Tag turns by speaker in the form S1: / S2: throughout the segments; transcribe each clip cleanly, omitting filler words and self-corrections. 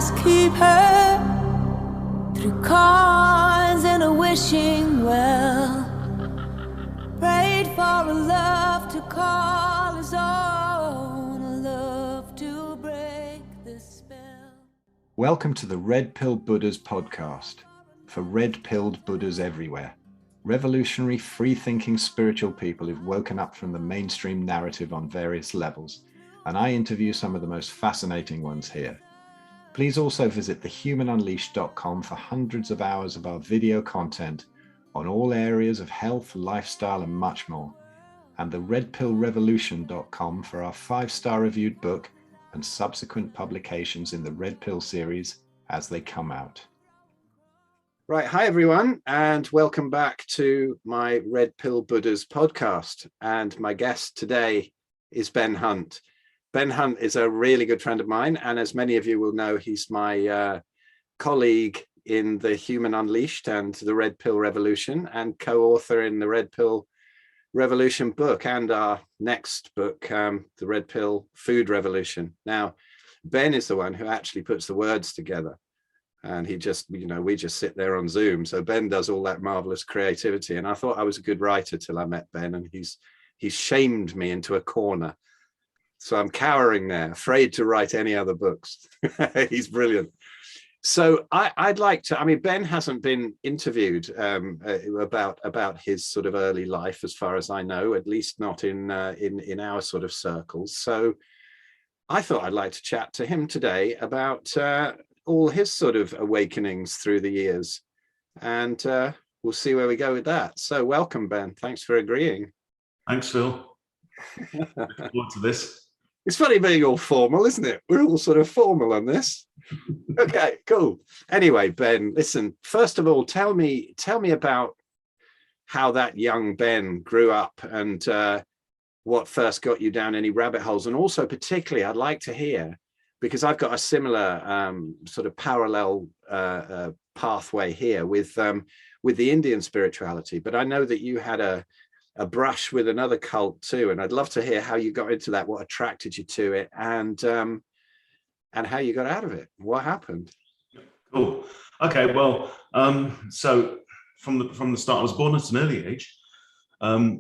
S1: must keep her through cons and a wishing well. Prayed for a love to call his own, a love to break the spell.
S2: Welcome to the Red Pill Buddhas podcast for red-pilled Buddhas everywhere. Revolutionary, free-thinking spiritual people who've woken up from the mainstream narrative on various levels, and I interview some of the most fascinating ones here. Please also visit thehumanunleashed.com for hundreds of hours of our video content on all areas of health, lifestyle, and much more, and the redpillrevolution.com for our 5-star reviewed book and subsequent publications in the Red Pill series as they come out. Right, hi everyone, and welcome back to my Red Pill Buddhas podcast. And my guest today is Ben Hunt. Ben Hunt is a really good friend of mine, and as many of you will know, he's my colleague in the Human Unleashed and the Red Pill Revolution, and co-author in the Red Pill Revolution book and our next book, the Red Pill Food Revolution. Now, Ben is the one who actually puts the words together, and he just, we just sit there on Zoom. So Ben does all that marvelous creativity, and I thought I was a good writer till I met Ben, and he's shamed me into a corner. So I'm cowering there, afraid to write any other books. He's brilliant. So I'd like to, Ben hasn't been interviewed about his sort of early life, as far as I know, at least not in our sort of circles. So I thought I'd like to chat to him today about all his sort of awakenings through the years. And we'll see where we go with that. So welcome, Ben. Thanks for agreeing.
S3: Thanks, Phil. Looking forward to this.
S2: It's funny being all formal, isn't it? We're all sort of formal on this. Okay, cool. Anyway, Ben, listen, first of all, tell me about how that young Ben grew up and what first got you down any rabbit holes. And also particularly, I'd like to hear, because I've got a similar sort of parallel pathway here with the Indian spirituality, but I know that you had a brush with another cult too, and I'd love to hear how you got into that, what attracted you to it, and how you got out of it. What happened?
S3: Cool. Okay. Well, so from the start, I was born at an early age. I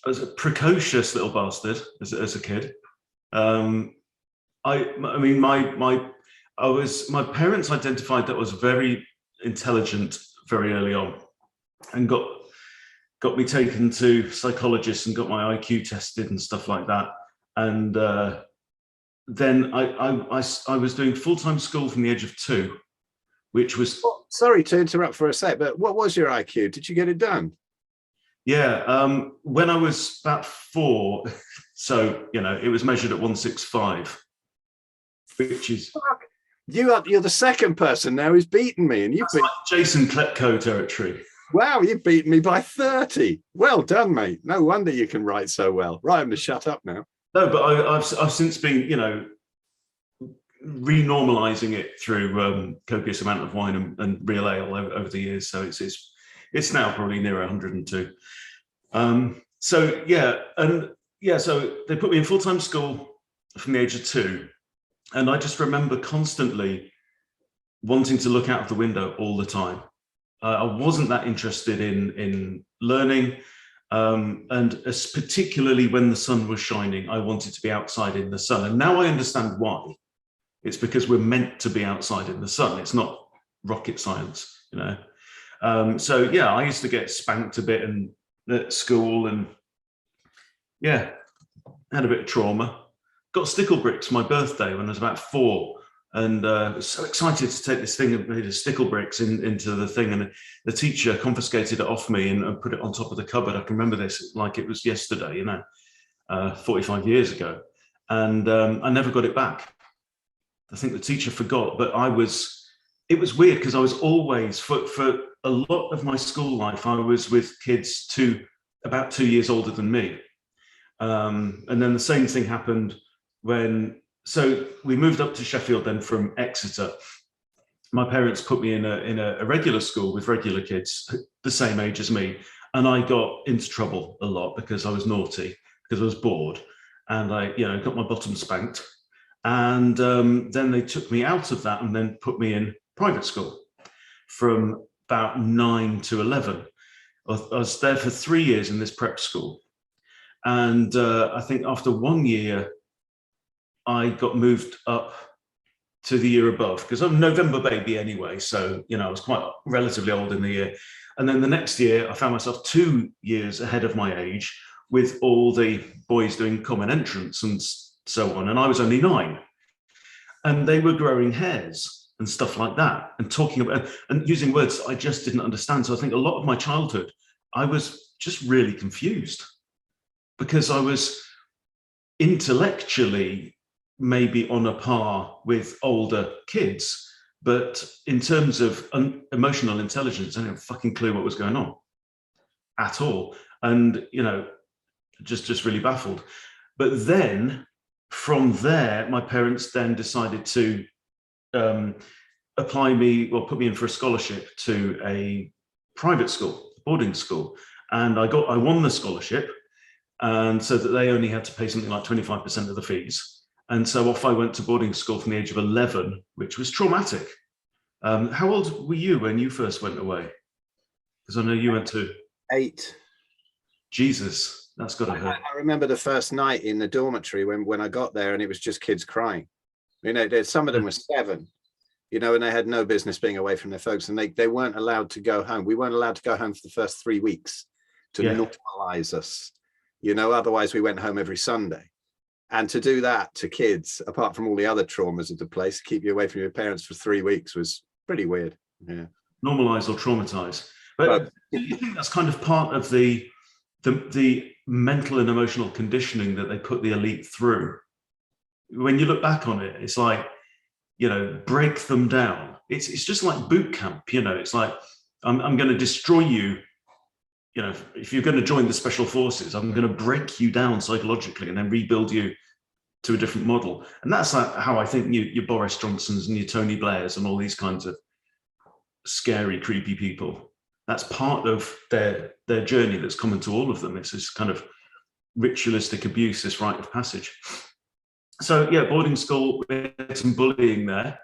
S3: was a precocious little bastard as a kid. My parents identified that I was very intelligent very early on, and got me taken to psychologists and got my IQ tested and stuff like that. And then I was doing full-time school from the age of 2, which was...
S2: Oh, sorry to interrupt for a sec, but what was your IQ? Did you get it done?
S3: Yeah, when I was about 4, so, it was measured at 165, which is...
S2: Fuck. You're the second person now who's beaten me, and you've been...
S3: like Jason Klepko territory.
S2: Wow, you've beaten me by 30. Well done, mate. No wonder you can write so well. Right, I'm going to shut up now.
S3: No, but I've since been, renormalizing it through copious amount of wine and real ale over the years. So it's now probably near 102. So they put me in full-time school from the age of 2, and I just remember constantly wanting to look out of the window all the time. I wasn't that interested in learning, and particularly when the sun was shining, I wanted to be outside in the sun. And now I understand why. It's because we're meant to be outside in the sun. It's not rocket science, So yeah, I used to get spanked a bit at school, and yeah, had a bit of trauma. Got stickle bricks for my birthday when I was about 4. And I was so excited to take this thing and made a stickle bricks into the thing, and the teacher confiscated it off me and put it on top of the cupboard. I can remember this like it was yesterday, 45 years ago, and I never got it back. I think the teacher forgot, but it was weird because I was always, for a lot of my school life, I was with kids about 2 years older than me, and then the same thing happened so we moved up to Sheffield then from Exeter. My parents put me in a regular school with regular kids the same age as me, and I got into trouble a lot because I was naughty, because I was bored, and I got my bottom spanked, And then they took me out of that and then put me in private school from about 9 to 11. I was there for 3 years in this prep school. And I think after 1 year, I got moved up to the year above, because I'm a November baby anyway. So, you know, I was quite relatively old in the year. And then the next year, I found myself 2 years ahead of my age with all the boys doing common entrance and so on. And I was only 9. And they were growing hairs and stuff like that, and talking about and using words I just didn't understand. So I think a lot of my childhood, I was just really confused, because I was intellectually maybe on a par with older kids, but in terms of emotional intelligence, I didn't have a fucking clue what was going on at all. And, you know, just really baffled. But then from there, my parents then decided to put me in for a scholarship to a private school, boarding school. And I won the scholarship, and so that they only had to pay something like 25% of the fees. And so off I went to boarding school from the age of 11, which was traumatic. How old were you when you first went away? Because I know you went to
S4: 8.
S3: Jesus, that's got to hurt.
S4: I remember the first night in the dormitory when I got there, and it was just kids crying. You know, some of them were 7, you know, and they had no business being away from their folks, and they weren't allowed to go home. We weren't allowed to go home for the first 3 weeks to normalize us, you know, otherwise we went home every Sunday. And to do that to kids, apart from all the other traumas of the place, keep you away from your parents for 3 weeks was pretty weird. Yeah.
S3: Normalize or traumatize. But do you think that's kind of part of the mental and emotional conditioning that they put the elite through? When you look back on it, it's like, you know, break them down. It's just like boot camp, you know. It's like, I'm going to destroy you. You know, if you're going to join the special forces, I'm going to break you down psychologically and then rebuild you to a different model. And that's how I think your Boris Johnsons and your Tony Blairs and all these kinds of scary, creepy people, that's part of their journey that's common to all of them. It's this kind of ritualistic abuse, this rite of passage. So yeah, boarding school, we had some bullying there.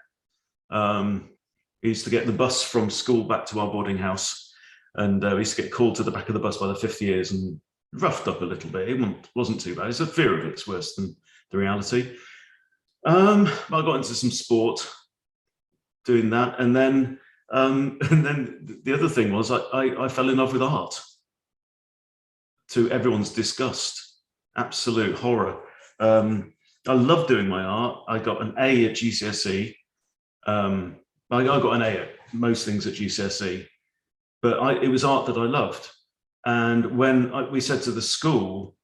S3: We used to get the bus from school back to our boarding house. And we used to get called to the back of the bus by the 5th years and roughed up a little bit. It wasn't too bad. It's a fear of it's worse than the reality. I got into some sport doing that. And then the other thing was I fell in love with art, to everyone's disgust, absolute horror. I love doing my art. I got an A at GCSE. I got an A at most things at GCSE. But it was art that I loved. And when we said to the school,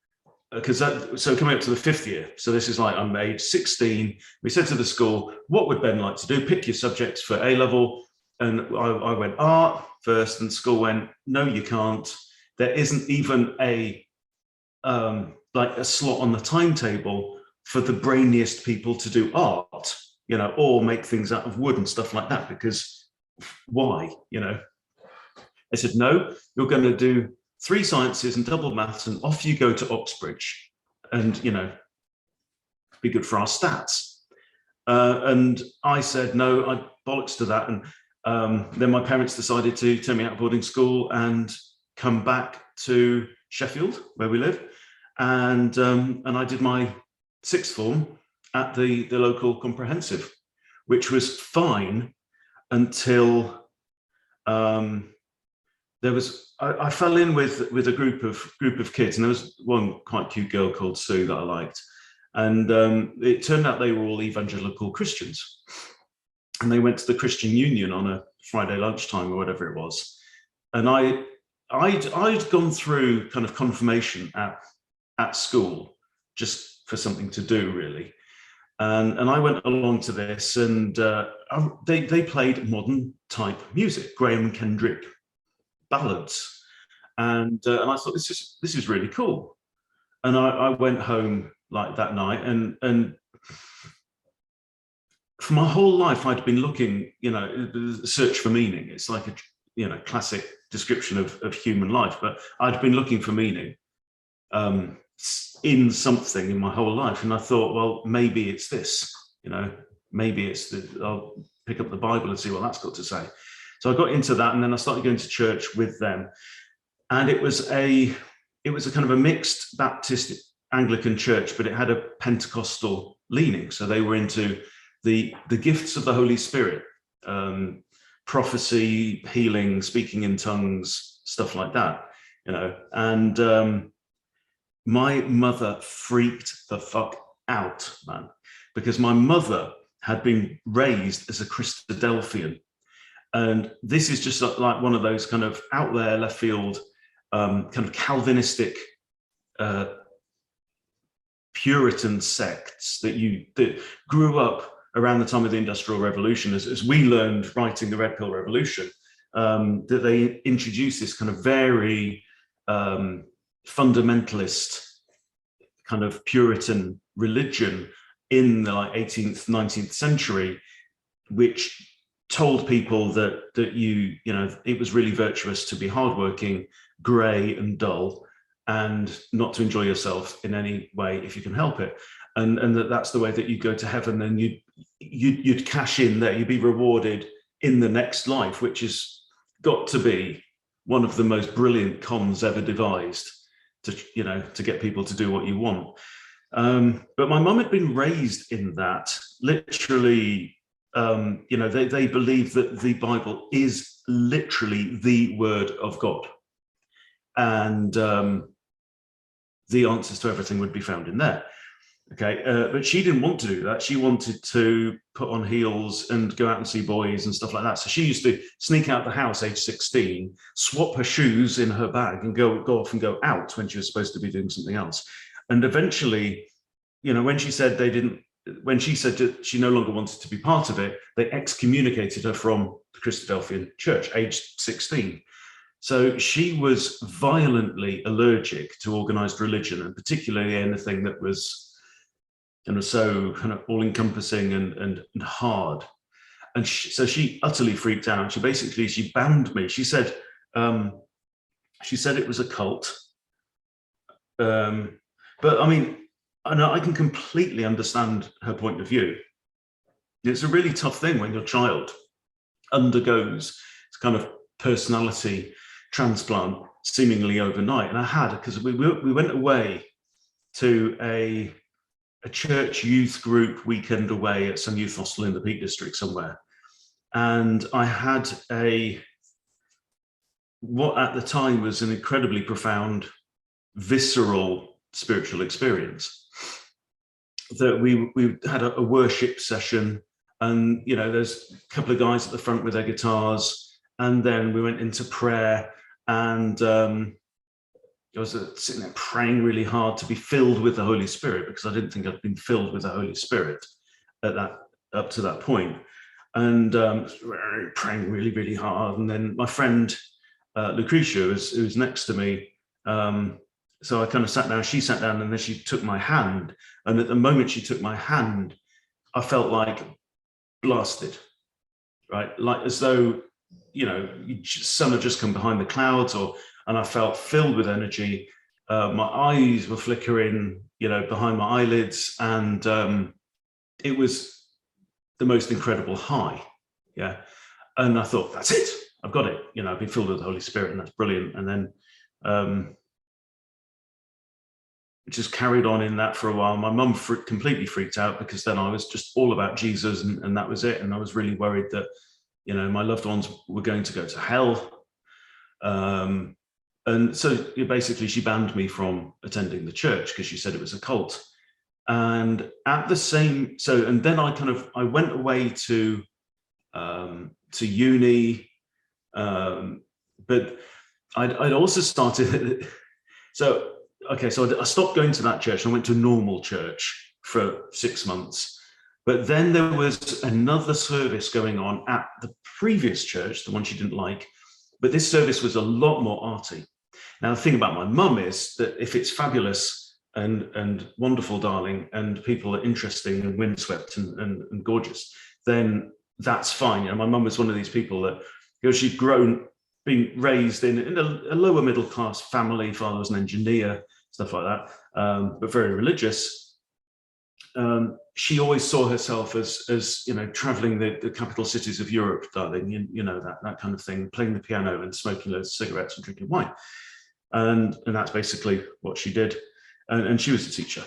S3: so coming up to the 5th year, so this is like I'm age 16, we said to the school, what would Ben like to do? Pick your subjects for A level. And I went art first, and school went, no, you can't. There isn't even a slot on the timetable for the brainiest people to do art, you know, or make things out of wood and stuff like that, because why, you know? I said, no, you're going to do 3 sciences and double maths, and off you go to Oxbridge and, you know, be good for our stats. And I said, no, I bollocks to that. And then my parents decided to turn me out of boarding school and come back to Sheffield, where we live. And I did my 6th form at the local comprehensive, which was fine until I fell in with a group of kids, and there was one quite cute girl called Sue that I liked, and it turned out they were all evangelical Christians, and they went to the Christian Union on a Friday lunchtime or whatever it was, and I'd gone through kind of confirmation at school just for something to do really, and I went along to this, and they played modern type music, Graham Kendrick ballads, and I thought this is really cool, and I went home like that night, and for my whole life I'd been looking, you know, search for meaning. It's like a, you know, classic description of human life, but I'd been looking for meaning in something in my whole life, and I thought, well, maybe it's this. maybe I'll pick up the Bible and see what that's got to say. So I got into that, and then I started going to church with them. And it was a kind of a mixed Baptist Anglican church, but it had a Pentecostal leaning. So they were into the gifts of the Holy Spirit, prophecy, healing, speaking in tongues, stuff like that, and my mother freaked the fuck out, man, because my mother had been raised as a Christadelphian. And this is just like one of those kind of out there left field, kind of Calvinistic Puritan sects that grew up around the time of the Industrial Revolution, as we learned writing the Red Pill Revolution, that they introduced this kind of very fundamentalist kind of Puritan religion in the 18th, 19th century, which told people that it was really virtuous to be hardworking, grey and dull, and not to enjoy yourself in any way if you can help it, and that's the way that you go to heaven. And you'd cash in there, you'd be rewarded in the next life, which has got to be one of the most brilliant cons ever devised to get people to do what you want. But my mum had been raised in that, literally. They believe that the Bible is literally the word of God, and the answers to everything would be found in there. Okay, but she didn't want to do that. She wanted to put on heels and go out and see boys and stuff like that. So she used to sneak out the house, age 16, swap her shoes in her bag, and go off and go out when she was supposed to be doing something else. And eventually, when she said that she no longer wanted to be part of it, they excommunicated her from the Christadelphian Church, aged 16. So she was violently allergic to organized religion, and particularly anything that was so kind of all-encompassing and hard. And so she utterly freaked out. She banned me. She said it was a cult. But I mean, I can completely understand her point of view. It's a really tough thing when your child undergoes this kind of personality transplant seemingly overnight. And I had, because we went away to a church youth group weekend away at some youth hostel in the Peak District somewhere. And I had what at the time was an incredibly profound, visceral spiritual experience. That we had a worship session, and there's a couple of guys at the front with their guitars, and then we went into prayer, and I was sitting there praying really hard to be filled with the Holy Spirit, because I didn't think I'd been filled with the Holy Spirit up to that point, and praying really, really hard. And then my friend Lucretia, who's next to me, so I kind of sat down, she sat down, and then she took my hand. And at the moment she took my hand, I felt like blasted, right? Like as though, sun had just come behind the clouds, and I felt filled with energy. My eyes were flickering, behind my eyelids. And it was the most incredible high. Yeah. And I thought, that's it. I've got it. I've been filled with the Holy Spirit, and that's brilliant. And then, just carried on in that for a while. My mum completely freaked out, because then I was just all about Jesus, and that was it. And I was really worried that, my loved ones were going to go to hell. And so basically she banned me from attending the church, because she said it was a cult. And and then I went away to uni, but I'd also started, so I stopped going to that church and I went to a normal church for 6 months. But then there was another service going on at the previous church, the one she didn't like, but this service was a lot more arty. Now, the thing about my mum is that if it's fabulous and wonderful, darling, and people are interesting and windswept and gorgeous, then that's fine. My mum was one of these people that, she'd been raised in a lower middle class family. Father was an engineer, stuff like that, but very religious. she always saw herself as traveling the capital cities of Europe, darling, that kind of thing, playing the piano and smoking loads of cigarettes and drinking wine. And that's basically what she did. And she was a teacher.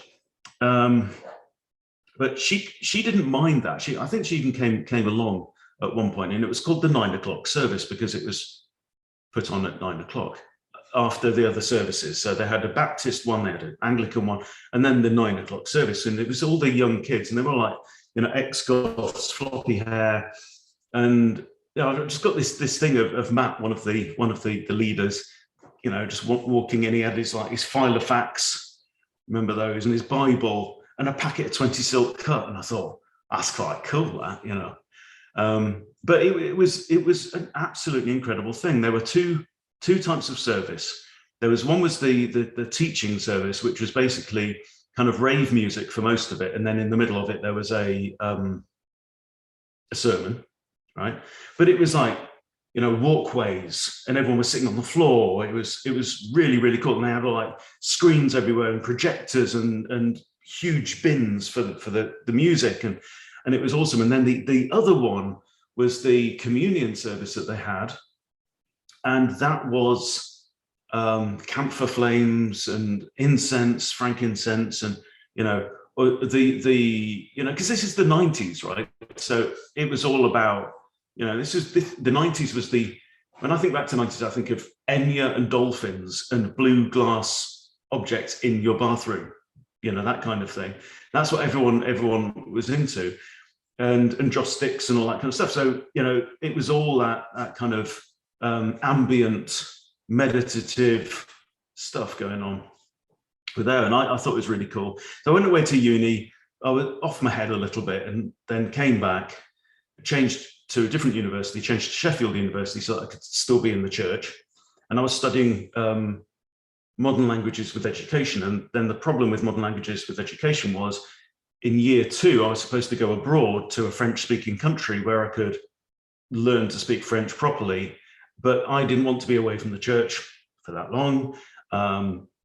S3: But she didn't mind that. I think she even came along at one point, and it was called the 9 o'clock service because it was put on at 9 o'clock after the other services. So they had a Baptist one, they had an Anglican one, and then the 9 o'clock service. And it was all the young kids, and they were like, ex-goths, floppy hair. And I just got this thing of Matt, one of the leaders, just walking in. He had his file of facts, remember those, and his Bible and a packet of 20 silk cut. And I thought, that's quite cool, that, but it was an absolutely incredible thing. There were two types of service. There was the teaching service, which was basically kind of rave music for most of it, and then in the middle of it there was a sermon, right? But it was like walkways, and everyone was sitting on the floor. It was really, really cool, and they had like screens everywhere and projectors and huge bins for the music, and it was awesome. And then the other one was the communion service that they had. And that was camphor flames and incense, frankincense, and because this is the 90s, right? So it was all about the 90s was when I think back to 90s, I think of Enya and dolphins and blue glass objects in your bathroom, that kind of thing. That's what everyone was into, and joss sticks and all that kind of stuff. So it was all that kind of ambient, meditative stuff going on with there, and I thought it was really cool. So I went away to uni. I was off my head a little bit, and then came back, changed to a different university, changed to Sheffield University so that I could still be in the church. And I was studying modern languages with education. And then the problem with modern languages with education was, in year 2, I was supposed to go abroad to a French-speaking country where I could learn to speak French properly. But I didn't want to be away from the church for that long.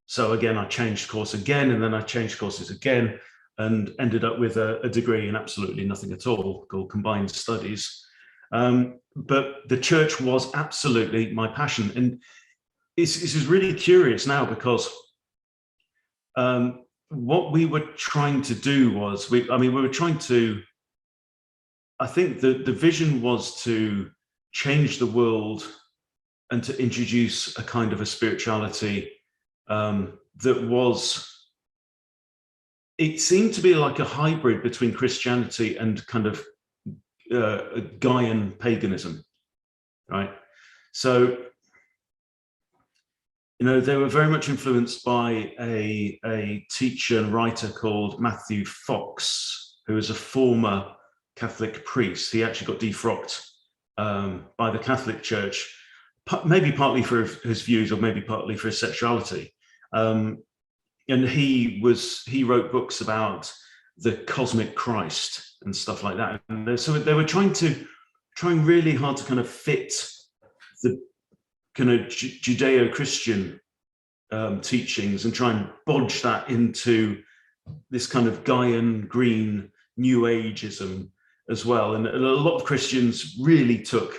S3: So again, I changed course again, and then I changed courses again, and ended up with a degree in absolutely nothing at all, called combined studies. But the church was absolutely my passion. And this is really curious now, because what we were trying to do was, we were trying to, I think the vision was to change the world and to introduce a kind of a spirituality that was, it seemed to be like a hybrid between Christianity and kind of Gaian paganism, right? So, they were very much influenced by a teacher and writer called Matthew Fox, who was a former Catholic priest. He actually got defrocked by the Catholic Church, maybe partly for his views or maybe partly for his sexuality. And he wrote books about the cosmic Christ and stuff like that. And so they were trying really hard to kind of fit the kind of Judeo-Christian teachings and try and bodge that into this kind of Gaian green New Ageism as well. And a lot of Christians really took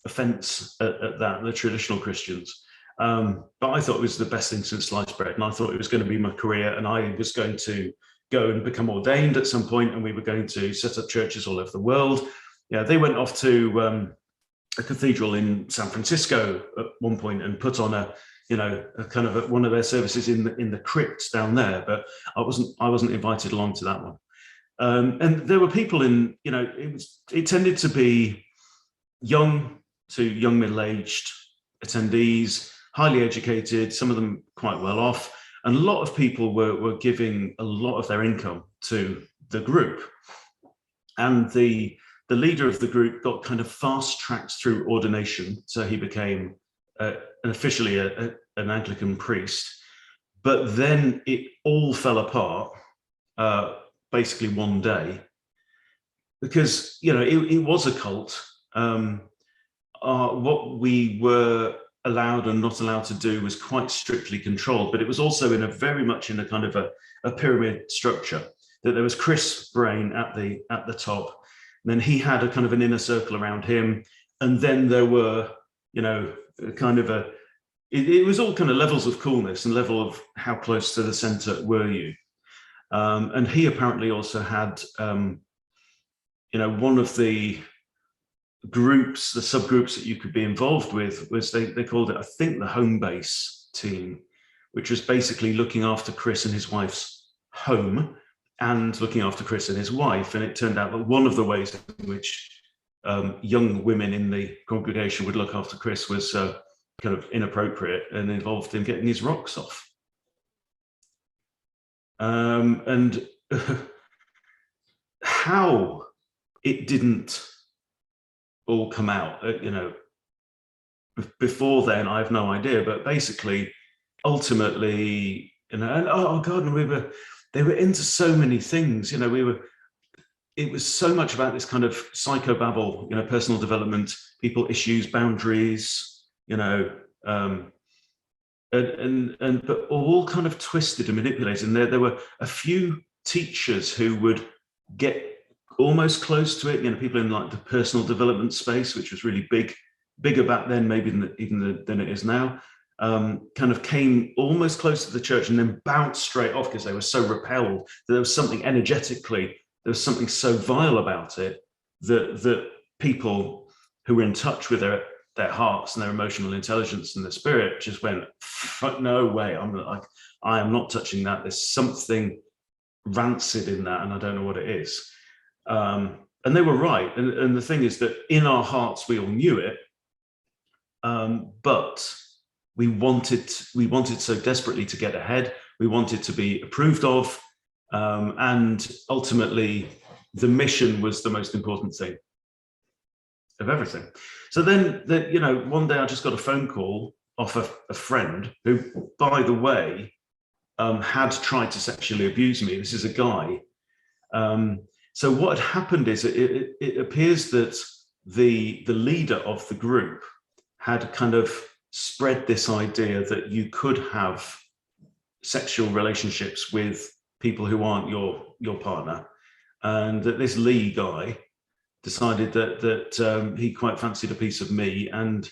S3: offense at that, the traditional Christians. But I thought it was the best thing since sliced bread, and I thought it was going to be my career, and I was going to go and become ordained at some point, and we were going to set up churches all over the world. Yeah, they went off to a cathedral in San Francisco at one point and put on a kind of one of their services in the crypt down there, but I wasn't invited along to that one. And there were people in, it tended to be young to young middle-aged attendees, highly educated, some of them quite well off, and a lot of people were giving a lot of their income to the group. And the leader of the group got kind of fast-tracked through ordination, so he became officially an Anglican priest. But then it all fell apart basically one day, because it was a cult. What we were allowed and not allowed to do was quite strictly controlled, but it was also very much in a kind of a pyramid structure. that there was Chris Brain at the top, and then he had a kind of an inner circle around him, and then there were, you know, kind of it was all kind of levels of coolness and level of how close to the center were you. And he apparently also had, you know, one of the groups, the subgroups that you could be involved with was they called it, I think, the home base team, which was basically looking after Chris and his wife's home and looking after Chris and his wife. And it turned out that one of the ways in which young women in the congregation would look after Chris was kind of inappropriate and involved in getting his rocks off. And how it didn't all come out, you know, before then, I have no idea. But basically, ultimately, you know, and oh God, they were into so many things, you know, it was so much about this kind of psychobabble, you know, personal development, people, issues, boundaries, you know, but all kind of twisted and manipulated. And there were a few teachers who would get almost close to it, you know, people in like the personal development space, which was really bigger back then, maybe than it is now, kind of came almost close to the church and then bounced straight off because they were so repelled that there was something energetically, there was something so vile about it that people who were in touch with their hearts and their emotional intelligence and their spirit just went, no way, I am not touching that. There's something rancid in that, and I don't know what it is. And they were right. And the thing is that in our hearts, we all knew it, but we wanted so desperately to get ahead. We wanted to be approved of, and ultimately, the mission was the most important thing of everything. So then, you know, one day I just got a phone call off a friend who, by the way, had tried to sexually abuse me. This is a guy. So what had happened is it appears that the leader of the group had kind of spread this idea that you could have sexual relationships with people who aren't your partner, and that this Lee guy decided that he quite fancied a piece of me and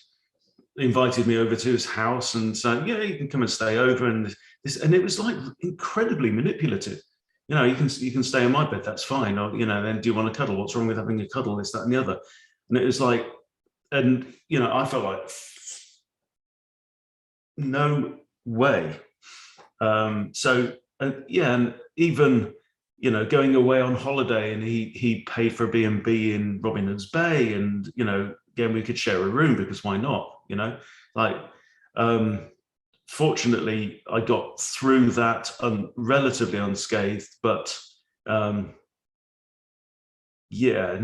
S3: invited me over to his house and said, yeah, you can come and stay over. And it was like incredibly manipulative. You know, you can stay in my bed, that's fine. Or, you know, then do you want to cuddle? What's wrong with having a cuddle? This, that, and the other. And it was like, and, you know, I felt like, no way. Yeah, and even, you know, going away on holiday, and he paid for a B&B in Robin Hood's Bay, and, you know, again, we could share a room because why not, you know, like, fortunately, I got through that relatively unscathed, but yeah,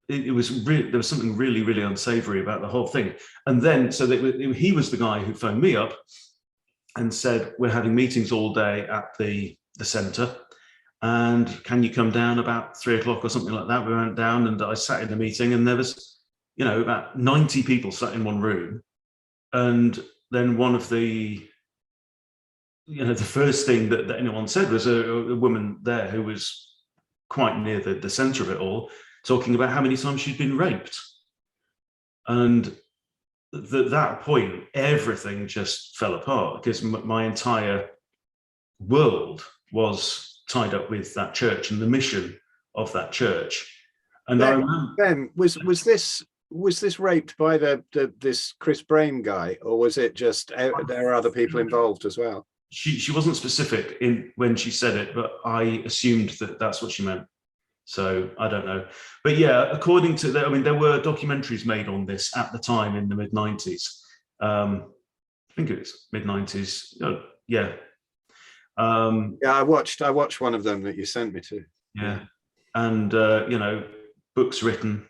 S3: it was really, there was something really, really unsavory about the whole thing. And then, so he was the guy who phoned me up and said, we're having meetings all day at the centre, and can you come down about 3 o'clock or something like that? We went down, and I sat in the meeting, and there was, you know, about 90 people sat in one room. And then one of the, you know, the first thing that anyone said was a woman there who was quite near the centre of it all, talking about how many times she'd been raped. And at that point, everything just fell apart, because my entire world was tied up with that church and the mission of that church. And I remember,
S4: Ben, was this raped by this Chris Brain guy, or was it just there are other people involved as well?
S3: She wasn't specific when she said it, but I assumed that that's what she meant. So I don't know. But yeah, according to, I mean, there were documentaries made on this at the time in the mid-90s. I think it was mid-90s. Yeah.
S4: Yeah, I watched one of them that you sent me to.
S3: Yeah. And, you know, books written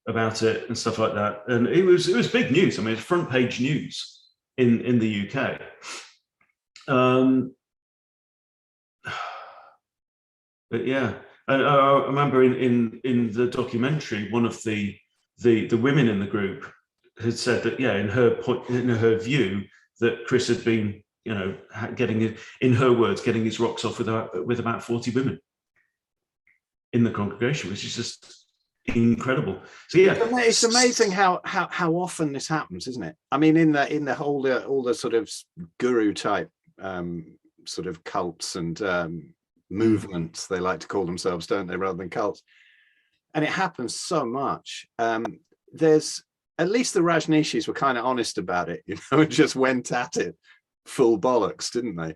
S3: about it and stuff like that. And it was big news. I mean, it's front page news in the UK. But yeah, I remember in the documentary, one of the women in the group had said that, yeah, in her view, that Chris had been you know, getting, in her words, getting his rocks off with about 40 women in the congregation, which is just incredible. So yeah,
S4: it's amazing how often this happens, isn't it? I mean, in the whole all the sort of guru type sort of cults and movements, they like to call themselves, don't they, rather than cults. And it happens so much. There's, at least the Rajneeshis were kind of honest about it, you know, and just went at it full bollocks, didn't they?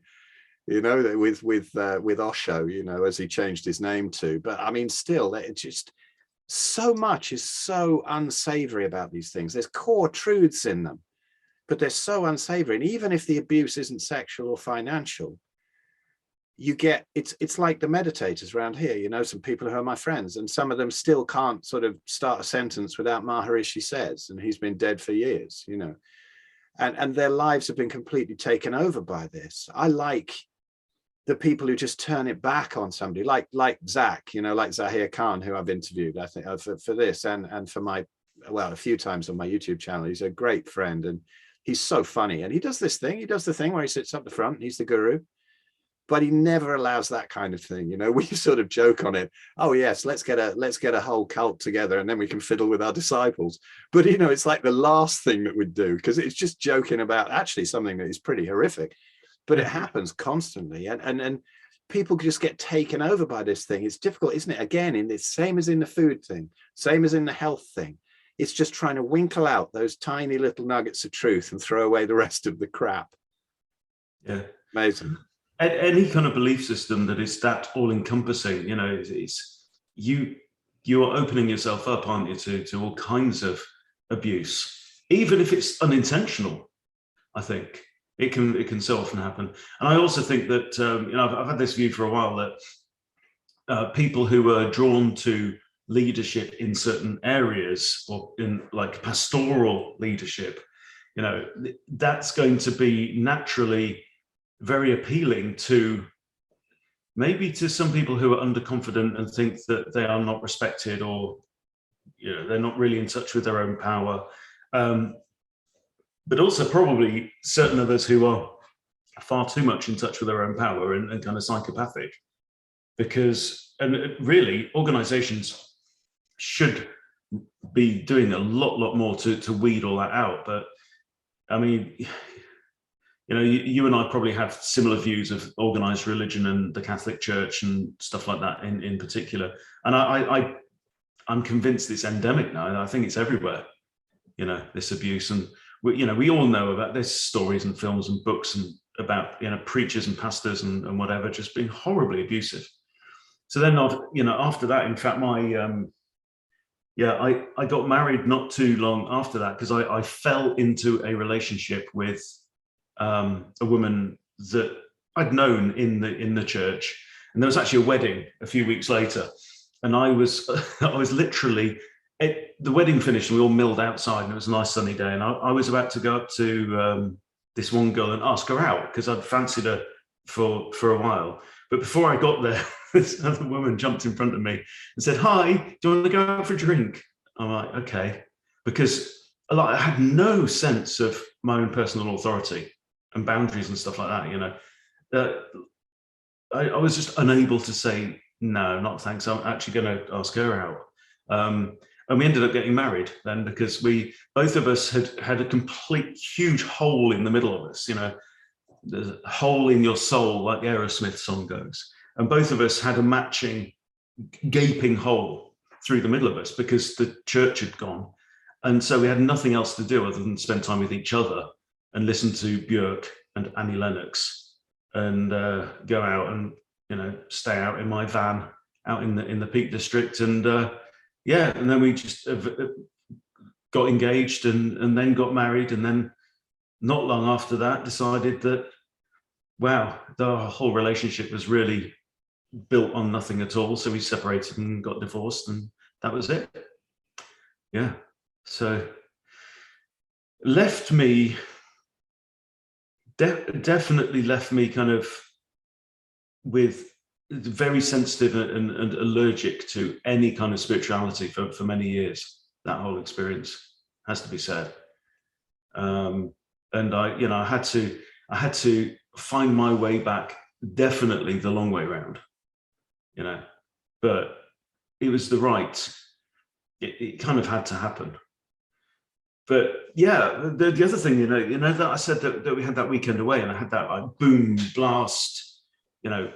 S4: You know, with Osho, you know, as he changed his name to. But I mean, still, it just, so much is so unsavory about these things. There's core truths in them, but they're so unsavory. And even if the abuse isn't sexual or financial, you get, it's like the meditators around here, you know, some people who are my friends, and some of them still can't sort of start a sentence without Maharishi says, and he's been dead for years, you know, and their lives have been completely taken over by this. I like the people who just turn it back on somebody, like Zach, you know, like Zahir Khan, who I've interviewed, I think, for this and for my, well, a few times on my YouTube channel. He's a great friend, and he's so funny, and he does this thing, he does the thing where he sits up the front, he's the guru, but he never allows that kind of thing. You know, we sort of joke on it. Oh yes, let's get a whole cult together, and then we can fiddle with our disciples. But you know, it's like the last thing that we'd do, because it's just joking about actually something that is pretty horrific. But it happens constantly, and people just get taken over by this thing. It's difficult, isn't it? Again, in the same as in the food thing, same as in the health thing. It's just trying to winkle out those tiny little nuggets of truth and throw away the rest of the crap.
S3: Yeah,
S4: amazing.
S3: Any kind of belief system that is that all-encompassing, you know, it's you are opening yourself up, aren't you, to all kinds of abuse, even if it's unintentional. I think it can so often happen. And I also think that you know, I've had this view for a while that people who are drawn to leadership in certain areas, or in like pastoral leadership, you know, that's going to be naturally very appealing to maybe to some people who are underconfident and think that they are not respected, or you know, they're not really in touch with their own power, but also probably certain others who are far too much in touch with their own power and kind of psychopathic. Because, and really, organizations should be doing a lot more to weed all that out. But I mean, you know, you and I probably have similar views of organized religion and the Catholic Church and stuff like that in particular. And I'm convinced it's endemic now. And I think it's everywhere, you know, this abuse. And, you know, we all know about this, stories and films and books and about, you know, preachers and pastors and whatever, just being horribly abusive. So then, you know, after that, in fact, I got married not too long after that, because I fell into a relationship with a woman that I'd known in the church, and there was actually a wedding a few weeks later, and I was literally, the wedding finished and we all milled outside, and it was a nice sunny day, and I was about to go up to this one girl and ask her out, because I'd fancied her for a while. But before I got there, this other woman jumped in front of me and said, "Hi, do you want to go out for a drink?" I'm like, okay, because I had no sense of my own personal authority and boundaries and stuff like that, you know. I was just unable to say, no, not thanks, I'm actually going to ask her out. And we ended up getting married then, because both of us had a complete huge hole in the middle of us, you know, the hole in your soul, like the Aerosmith song goes. And both of us had a matching gaping hole through the middle of us, because the church had gone. And so we had nothing else to do other than spend time with each other and listen to Björk and Annie Lennox, and go out and, you know, stay out in my van out in the Peak District, and yeah, and then we just got engaged and then got married, and then not long after that decided that, wow, the whole relationship was really built on nothing at all. So we separated and got divorced, and that was it. Yeah, so left me. Definitely left me kind of with very sensitive and allergic to any kind of spirituality for many years. That whole experience has to be said. And I, you know, I had to, I had to find my way back, definitely the long way around, you know, but it was the right, it kind of had to happen. But yeah, the other thing, you know that I said that we had that weekend away, and I had that like boom blast, you know,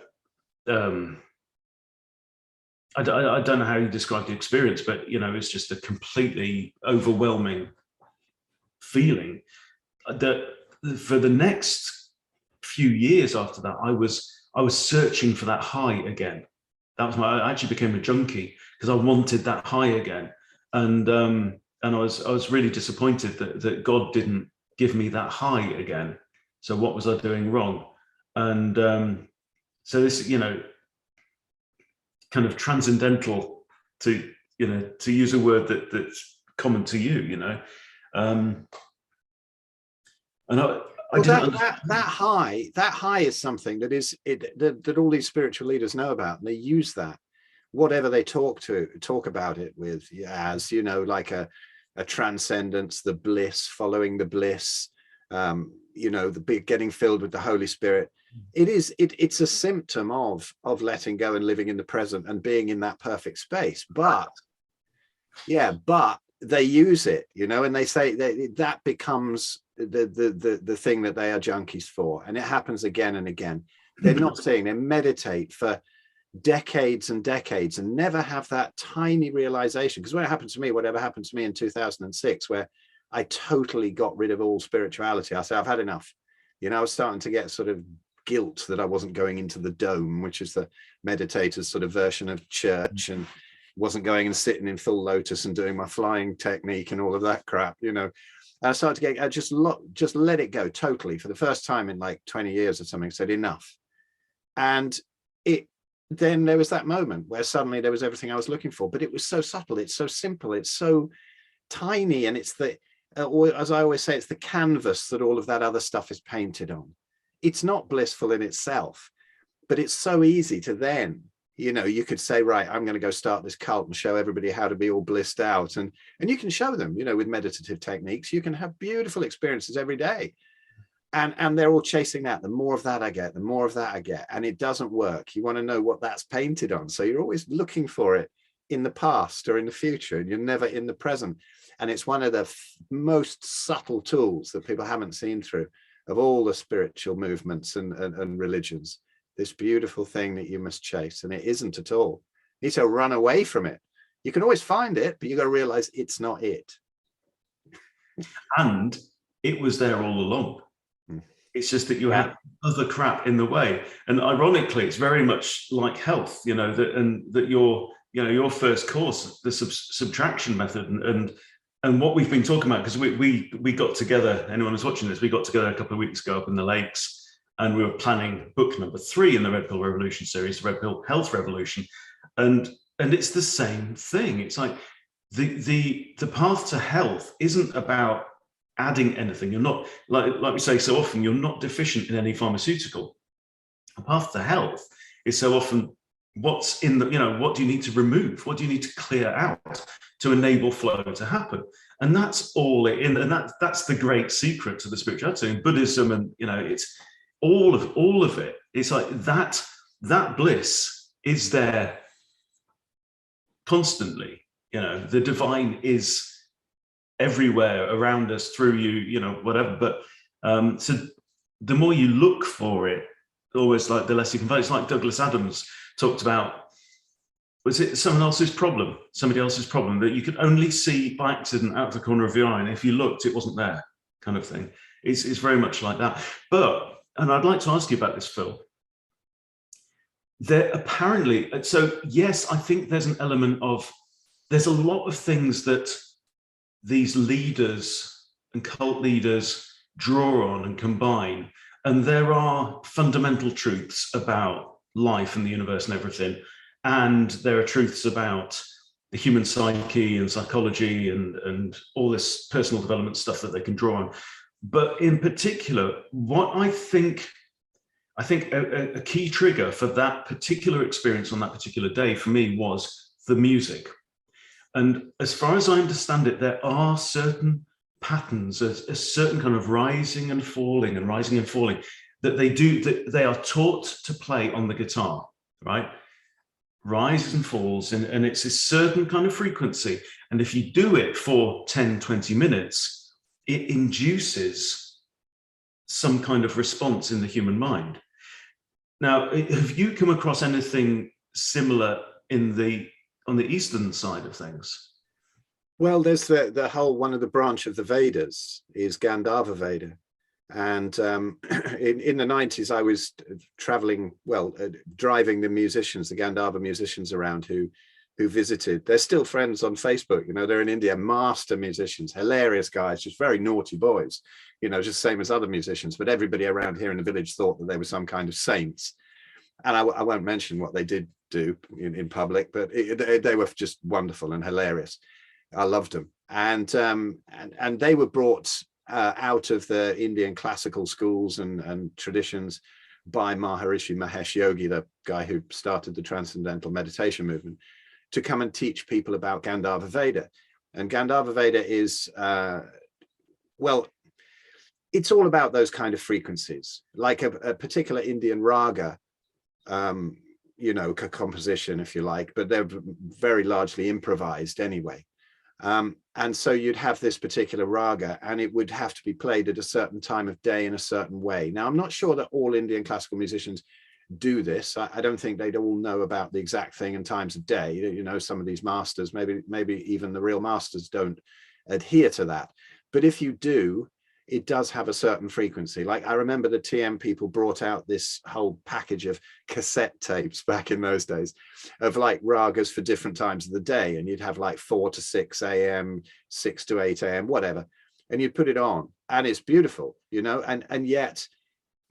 S3: I don't know how you describe the experience, but you know, it's just a completely overwhelming feeling that for the next few years after that, I was searching for that high again. That was I actually became a junkie because I wanted that high again. And I was really disappointed that God didn't give me that high again. So what was I doing wrong? And so this, you know, kind of transcendental, to, you know, to use a word that's common to you, you know. And
S4: that high is something that is that all these spiritual leaders know about, and they use that, whatever they talk about it with, as, you know, like a transcendence, the bliss, following the bliss, you know, getting filled with the Holy Spirit. It's a symptom of letting go and living in the present and being in that perfect space. But they use it, you know, and they say that becomes the thing that they are junkies for, and it happens again and again. They're not saying they meditate for decades and decades and never have that tiny realization. Because when it happened to me, whatever happened to me in 2006, where I totally got rid of all spirituality, I said, I've had enough. You know, I was starting to get sort of guilt that I wasn't going into the dome, which is the meditator's sort of version of church, and wasn't going and sitting in full lotus and doing my flying technique and all of that crap, you know. And I started to get, I just let it go totally for the first time in like 20 years or something, said enough. And then there was that moment where suddenly there was everything I was looking for, but it was so subtle, it's so simple, it's so tiny, and it's the, as I always say, it's the canvas that all of that other stuff is painted on. It's not blissful in itself, but it's so easy to then, you know, you could say, right, I'm going to go start this cult and show everybody how to be all blissed out. And you can show them, you know, with meditative techniques, you can have beautiful experiences every day. And they're all chasing that. The more of that I get, the more of that I get. And it doesn't work. You want to know what that's painted on. So you're always looking for it in the past or in the future, and you're never in the present. And it's one of the most subtle tools that people haven't seen through of all the spiritual movements and religions. This beautiful thing that you must chase, and it isn't at all. You need to run away from it. You can always find it, but you got to realize it's not it.
S3: And it was there all along. It's just that you had other crap in the way. And ironically, it's very much like health, you know, that your first course, the subtraction method, and what we've been talking about, because we got together, anyone who's watching this, we got together a couple of weeks ago up in the lakes, and we were planning book number 3 in the Red Pill Revolution series, the Red Pill Health Revolution. And it's the same thing. It's like the path to health isn't about adding anything. You're not, like we say so often, you're not deficient in any pharmaceutical. The path to health is so often what's in the, you know, what do you need to remove? What do you need to clear out to enable flow to happen? And that's all it in, and that's the great secret to the spirituality and Buddhism. And, you know, it's all of it. It's like that bliss is there constantly. You know, the divine is everywhere around us, through you, you know, whatever. But so the more you look for it, always like the less you can find. It's like Douglas Adams talked about, was it somebody else's problem, that you could only see by accident out of the corner of your eye, and if you looked, it wasn't there, kind of thing. It's very much like that. But, and I'd like to ask you about this, Phil. There apparently, so yes, I think there's an element of, there's a lot of things that these leaders and cult leaders draw on and combine. And there are fundamental truths about life and the universe and everything. And there are truths about the human psyche and psychology and all this personal development stuff that they can draw on. But in particular, what I think a key trigger for that particular experience on that particular day for me was the music. And as far as I understand it, there are certain patterns, a certain kind of rising and falling that they do, that they are taught to play on the guitar, right? Rises and falls, and it's a certain kind of frequency. And if you do it for 10, 20 minutes, it induces some kind of response in the human mind. Now, have you come across anything similar on the Eastern side of things?
S4: Well, there's the whole, one of the branch of the Vedas is Gandharva Veda. And in the 90s, I was traveling, driving the musicians, the Gandharva musicians around who visited. They're still friends on Facebook. You know, they're in India, master musicians, hilarious guys, just very naughty boys, you know, just same as other musicians. But everybody around here in the village thought that they were some kind of saints. And I won't mention what they did do in public, but they were just wonderful and hilarious. I loved them. And they were brought out of the Indian classical schools and traditions by Maharishi Mahesh Yogi, the guy who started the transcendental meditation movement, to come and teach people about Gandharva Veda. And Gandharva Veda is, it's all about those kind of frequencies, like a particular Indian raga, you know, composition, if you like, but they're very largely improvised anyway. And so you'd have this particular raga, and it would have to be played at a certain time of day in a certain way. Now, I'm not sure that all Indian classical musicians do this. I don't think they'd all know about the exact thing and times of day. You know, some of these masters, maybe even the real masters don't adhere to that. But if you do, it does have a certain frequency. Like, I remember the TM people brought out this whole package of cassette tapes back in those days of like ragas for different times of the day. And you'd have like 4 to 6 a.m., 6 to 8 a.m., whatever. And you'd put it on, and it's beautiful, you know, and yet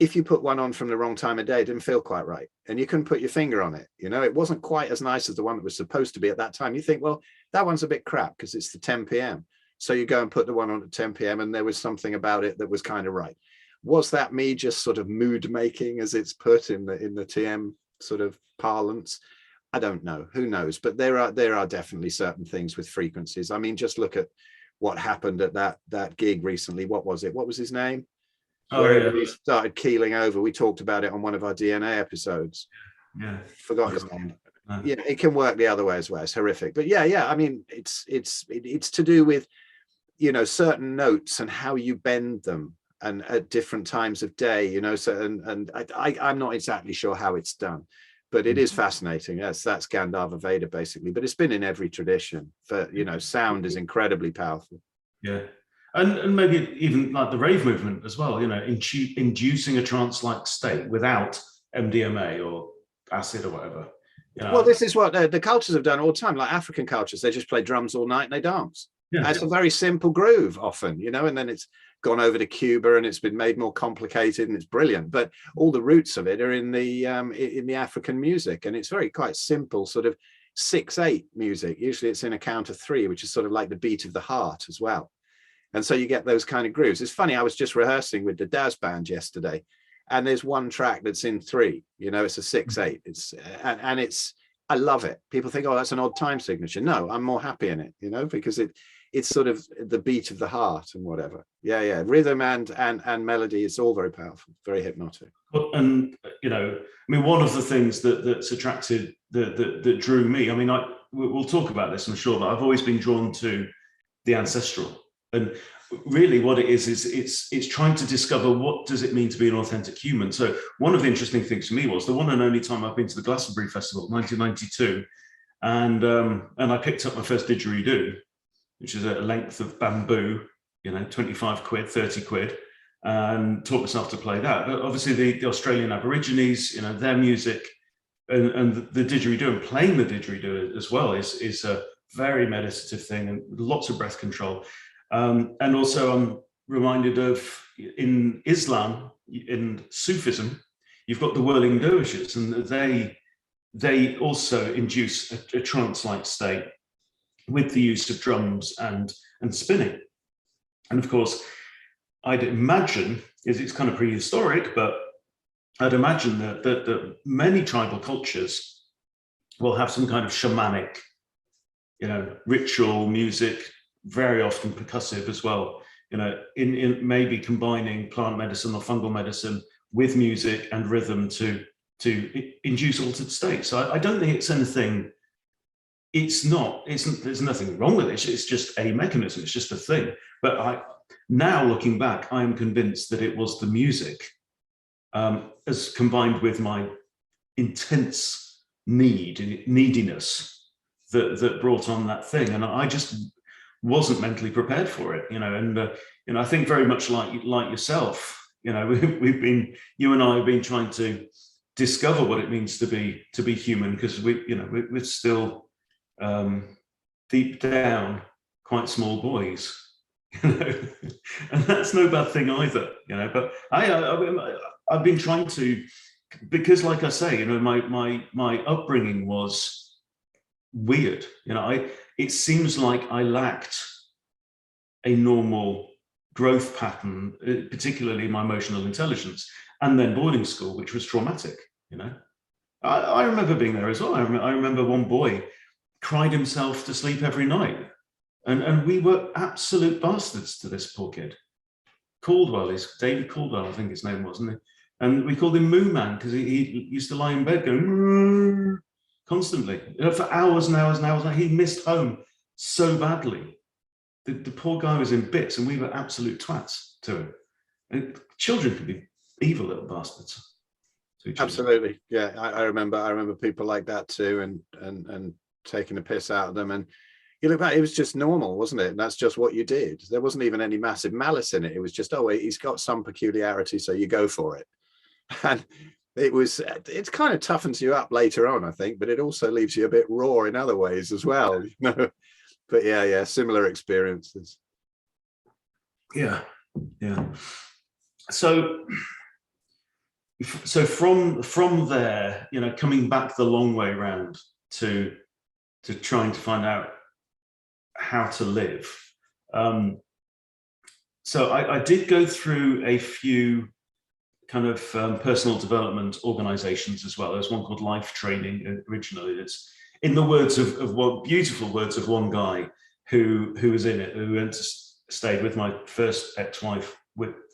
S4: if you put one on from the wrong time of day, it didn't feel quite right. And you couldn't put your finger on it. You know, it wasn't quite as nice as the one that was supposed to be at that time. You think, well, that one's a bit crap because it's the 10 p.m. So you go and put the one on at 10 p.m. and there was something about it that was kind of right. Was that me just sort of mood making, as it's put in the TM sort of parlance? I don't know. Who knows? But there are definitely certain things with frequencies. I mean, just look at what happened at that gig recently. What was it? What was his name? Where he started keeling over. We talked about it on one of our DNA episodes.
S3: Yeah,
S4: forgot his name. Yeah, it can work the other way as well. It's horrific. But yeah. I mean, it's to do with, you know, certain notes and how you bend them, and at different times of day. You know, so and I'm not exactly sure how it's done, but it is fascinating. That's Gandharva Veda basically. But it's been in every tradition. For, you know, sound is incredibly powerful.
S3: Yeah. And maybe even like the rave movement as well, you know, inducing a trance-like state without MDMA or acid or whatever. You know?
S4: Well, this is what the cultures have done all the time. Like African cultures, they just play drums all night and they dance. Yeah, it's a very simple groove often, you know, and then it's gone over to Cuba and it's been made more complicated and it's brilliant. But all the roots of it are in the African music, and it's quite simple, sort of 6/8 music. Usually it's in a count of 3, which is sort of like the beat of the heart as well. And so you get those kind of grooves. It's funny, I was just rehearsing with the Daz band yesterday, and there's one track that's in 3, you know, it's a 6/8. And it's, I love it. People think, oh, that's an odd time signature. No, I'm more happy in it, you know, because it's sort of the beat of the heart and whatever. Yeah. Rhythm and melody, it's all very powerful, very hypnotic.
S3: And, you know, I mean, one of the things that's attracted, that drew me, I mean, we'll talk about this, I'm sure, but I've always been drawn to the ancestral. And really what it is it's trying to discover what does it mean to be an authentic human. So one of the interesting things for me was the one and only time I've been to the Glastonbury Festival, 1992, and I picked up my first didgeridoo, which is a length of bamboo, you know, 25 quid, 30 quid, and taught myself to play that. But obviously the Australian Aborigines, you know, their music and the didgeridoo, and playing the didgeridoo as well is a very meditative thing, and lots of breath control. And also I'm reminded of, in Islam, in Sufism, you've got the whirling dervishes, and they also induce a trance-like state with the use of drums and spinning. And of course, I'd imagine, it's kind of prehistoric, but I'd imagine that many tribal cultures will have some kind of shamanic, you know, ritual music, very often percussive as well, in maybe combining plant medicine or fungal medicine with music and rhythm to induce altered states. So I don't think it's anything. There's nothing wrong with it. It's just a mechanism. It's just a thing. But now looking back, I am convinced that it was the music, as combined with my intense neediness that brought on that thing. And I just wasn't mentally prepared for it, and I think very much like yourself, you and I have been trying to discover what it means to be human, because we're still deep down quite small boys, and that's no bad thing either, but I've been trying to, because like I say, my upbringing was weird. It seems like I lacked a normal growth pattern, particularly my emotional intelligence, and then boarding school, which was traumatic. I remember being there as well. I remember one boy cried himself to sleep every night, and we were absolute bastards to this poor kid. Caldwell, David Caldwell, I think his name was, wasn't it? And we called him Moo Man because he used to lie in bed going Moo constantly, for hours and hours and hours. He missed home so badly. The poor guy was in bits, and we were absolute twats to him. And children can be evil little bastards.
S4: Absolutely, yeah. I remember people like that too, and taking the piss out of them. And you look back, it was just normal, wasn't it? And that's just what you did. There wasn't even any massive malice in it. It was just, oh, he's got some peculiarity, so you go for it. And it's kind of toughens you up later on, I think, but it also leaves you a bit raw in other ways as well. But yeah, similar experiences.
S3: Yeah. So from there, coming back the long way round to trying to find out how to live. So I did go through a few kind of personal development organizations as well. There's one called Life Training originally. It's in the words of one beautiful words of one guy who was in it, who went to stayed with my first ex-wife,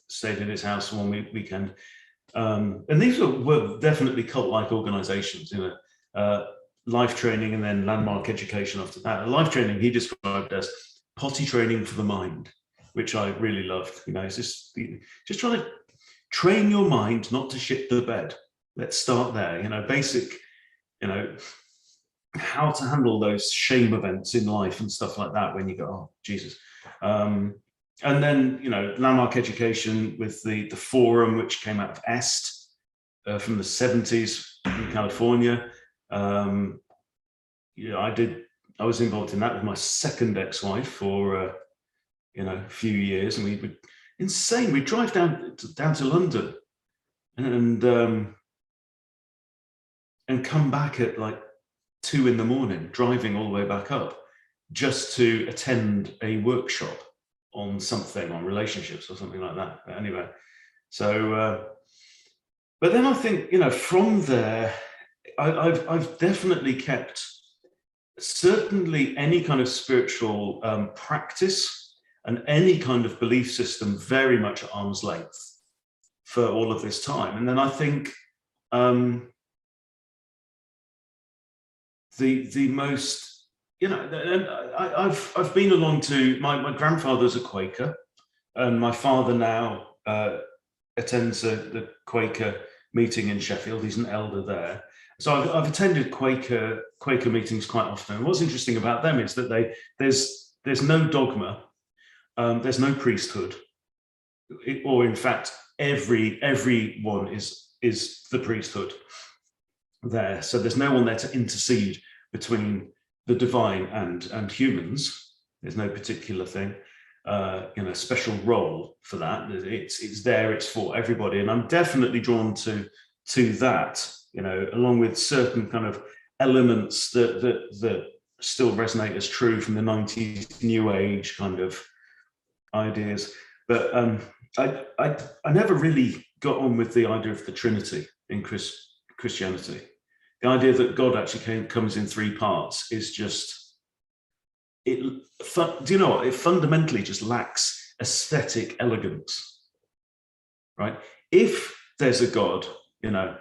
S3: stayed in his house one weekend. And these were definitely cult-like organizations, Life Training and then Landmark Education after that. Life Training he described as potty training for the mind, which I really loved. It's just trying to train your mind not to shit the bed. Let's start there. Basic, how to handle those shame events in life and stuff like that when you go, oh, Jesus. And then, Landmark Education with the forum, which came out of Escott from the 70s in California. I was involved in that with my second ex-wife for, a few years, and we would insane. We'd drive down to London and come back at like 2 a.m, driving all the way back up just to attend a workshop on something, on relationships or something like that. But anyway, so but then I think, from there I've definitely kept certainly any kind of spiritual practice and any kind of belief system very much at arm's length for all of this time. And then I think the most, I've been along to, my grandfather's a Quaker, and my father now attends the Quaker meeting in Sheffield. He's an elder there. So I've attended Quaker meetings quite often. And what's interesting about them is that there's no dogma, there's no priesthood, or in fact, everyone is the priesthood there. So there's no one there to intercede between the divine and humans. There's no particular thing, special role for that. It's there, it's for everybody. And I'm definitely drawn to that, along with certain kind of elements that still resonate as true from the 90s New Age kind of ideas. But I never really got on with the idea of the Trinity in Christianity. The idea that God actually comes in 3 parts is just, it fundamentally just lacks aesthetic elegance, right? If there's a God, you know,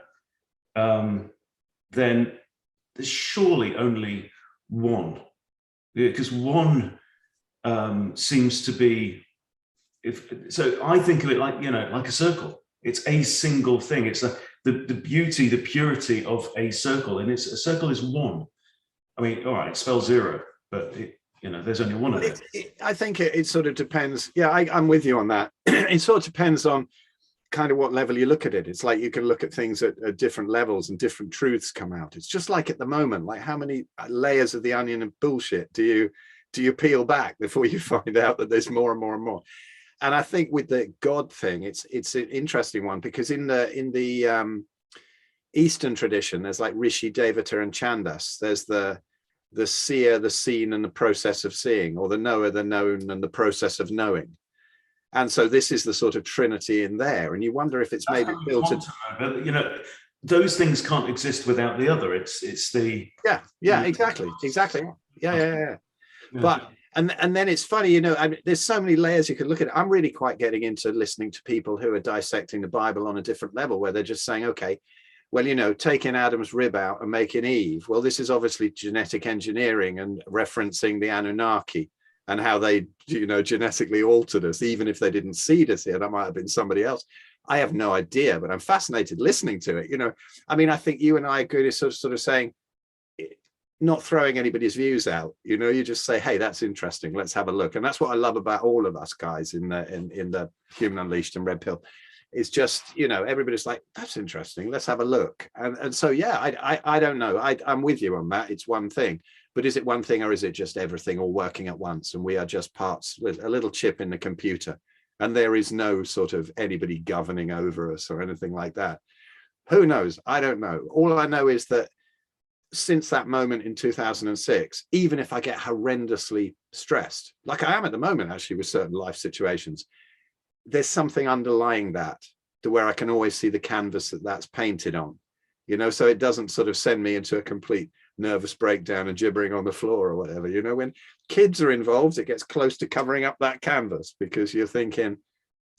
S3: then there's surely only one, because one seems to be, so I think of it like, you know, like a circle. It's a single thing. It's the beauty, the purity of a circle, and a circle is one. I mean, all right, it spells zero, but you know, there's only one of it.
S4: I think it sort of depends. Yeah, I'm with you on that. It sort of depends on kind of what level you look at it. It's like you can look at things at different levels and different truths come out. It's just like at the moment, like how many layers of the onion of bullshit do you peel back before you find out that there's more and more and more? And I think with the God thing, it's an interesting one, because in the Eastern tradition, there's like Rishi, Devata, and Chandas. There's the seer, the seen, and the process of seeing, or the knower, the known, and the process of knowing. And so this is the sort of trinity in there, and you wonder if it's maybe filtered.
S3: But you know, those things can't exist without the other. It's the
S4: exactly. Yeah. But and then it's funny, you know, I mean, there's so many layers you could look at. I'm really quite getting into listening to people who are dissecting the Bible on a different level, where they're just saying, okay, well, you know, taking Adam's rib out and making Eve, well, this is obviously genetic engineering and referencing the Anunnaki and how they, you know, genetically altered us, even if they didn't seed us here. That might have been somebody else. I have no idea, but I'm fascinated listening to it. You know, I mean, I think you and I are good at sort of saying, not throwing anybody's views out. You know, you just say, hey, that's interesting, let's have a look. And that's what I love about all of us guys in the Human Unleashed and Red Pill. It's just, you know, everybody's like, that's interesting, let's have a look. And so, yeah, I don't know. I'm with you on that. It's one thing, but is it one thing, or is it just everything all working at once? And we are just parts with a little chip in the computer, and there is no sort of anybody governing over us or anything like that. Who knows? I don't know. All I know is that since that moment in 2006, even if I get horrendously stressed, like I am at the moment, actually, with certain life situations, there's something underlying that to where I can always see the canvas that's painted on, you know, so it doesn't sort of send me into a complete nervous breakdown and gibbering on the floor or whatever. You know, when kids are involved, it gets close to covering up that canvas, because you're thinking,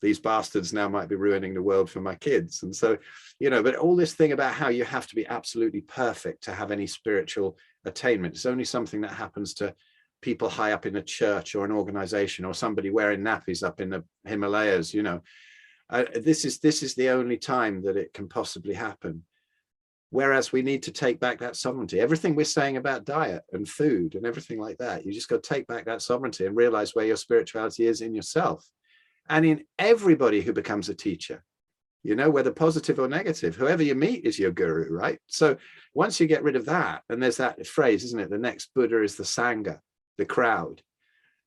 S4: these bastards now might be ruining the world for my kids. And so, you know, but all this thing about how you have to be absolutely perfect to have any spiritual attainment, it's only something that happens to people high up in a church or an organization, or somebody wearing nappies up in the Himalayas. You know, this is the only time that it can possibly happen. Whereas we need to take back that sovereignty. Everything we're saying about diet and food and everything like that, you just got to take back that sovereignty and realize where your spirituality is in yourself and in everybody who becomes a teacher, you know, whether positive or negative. Whoever you meet is your guru, right? So once you get rid of that, and there's that phrase, isn't it? The next Buddha is the Sangha, the crowd.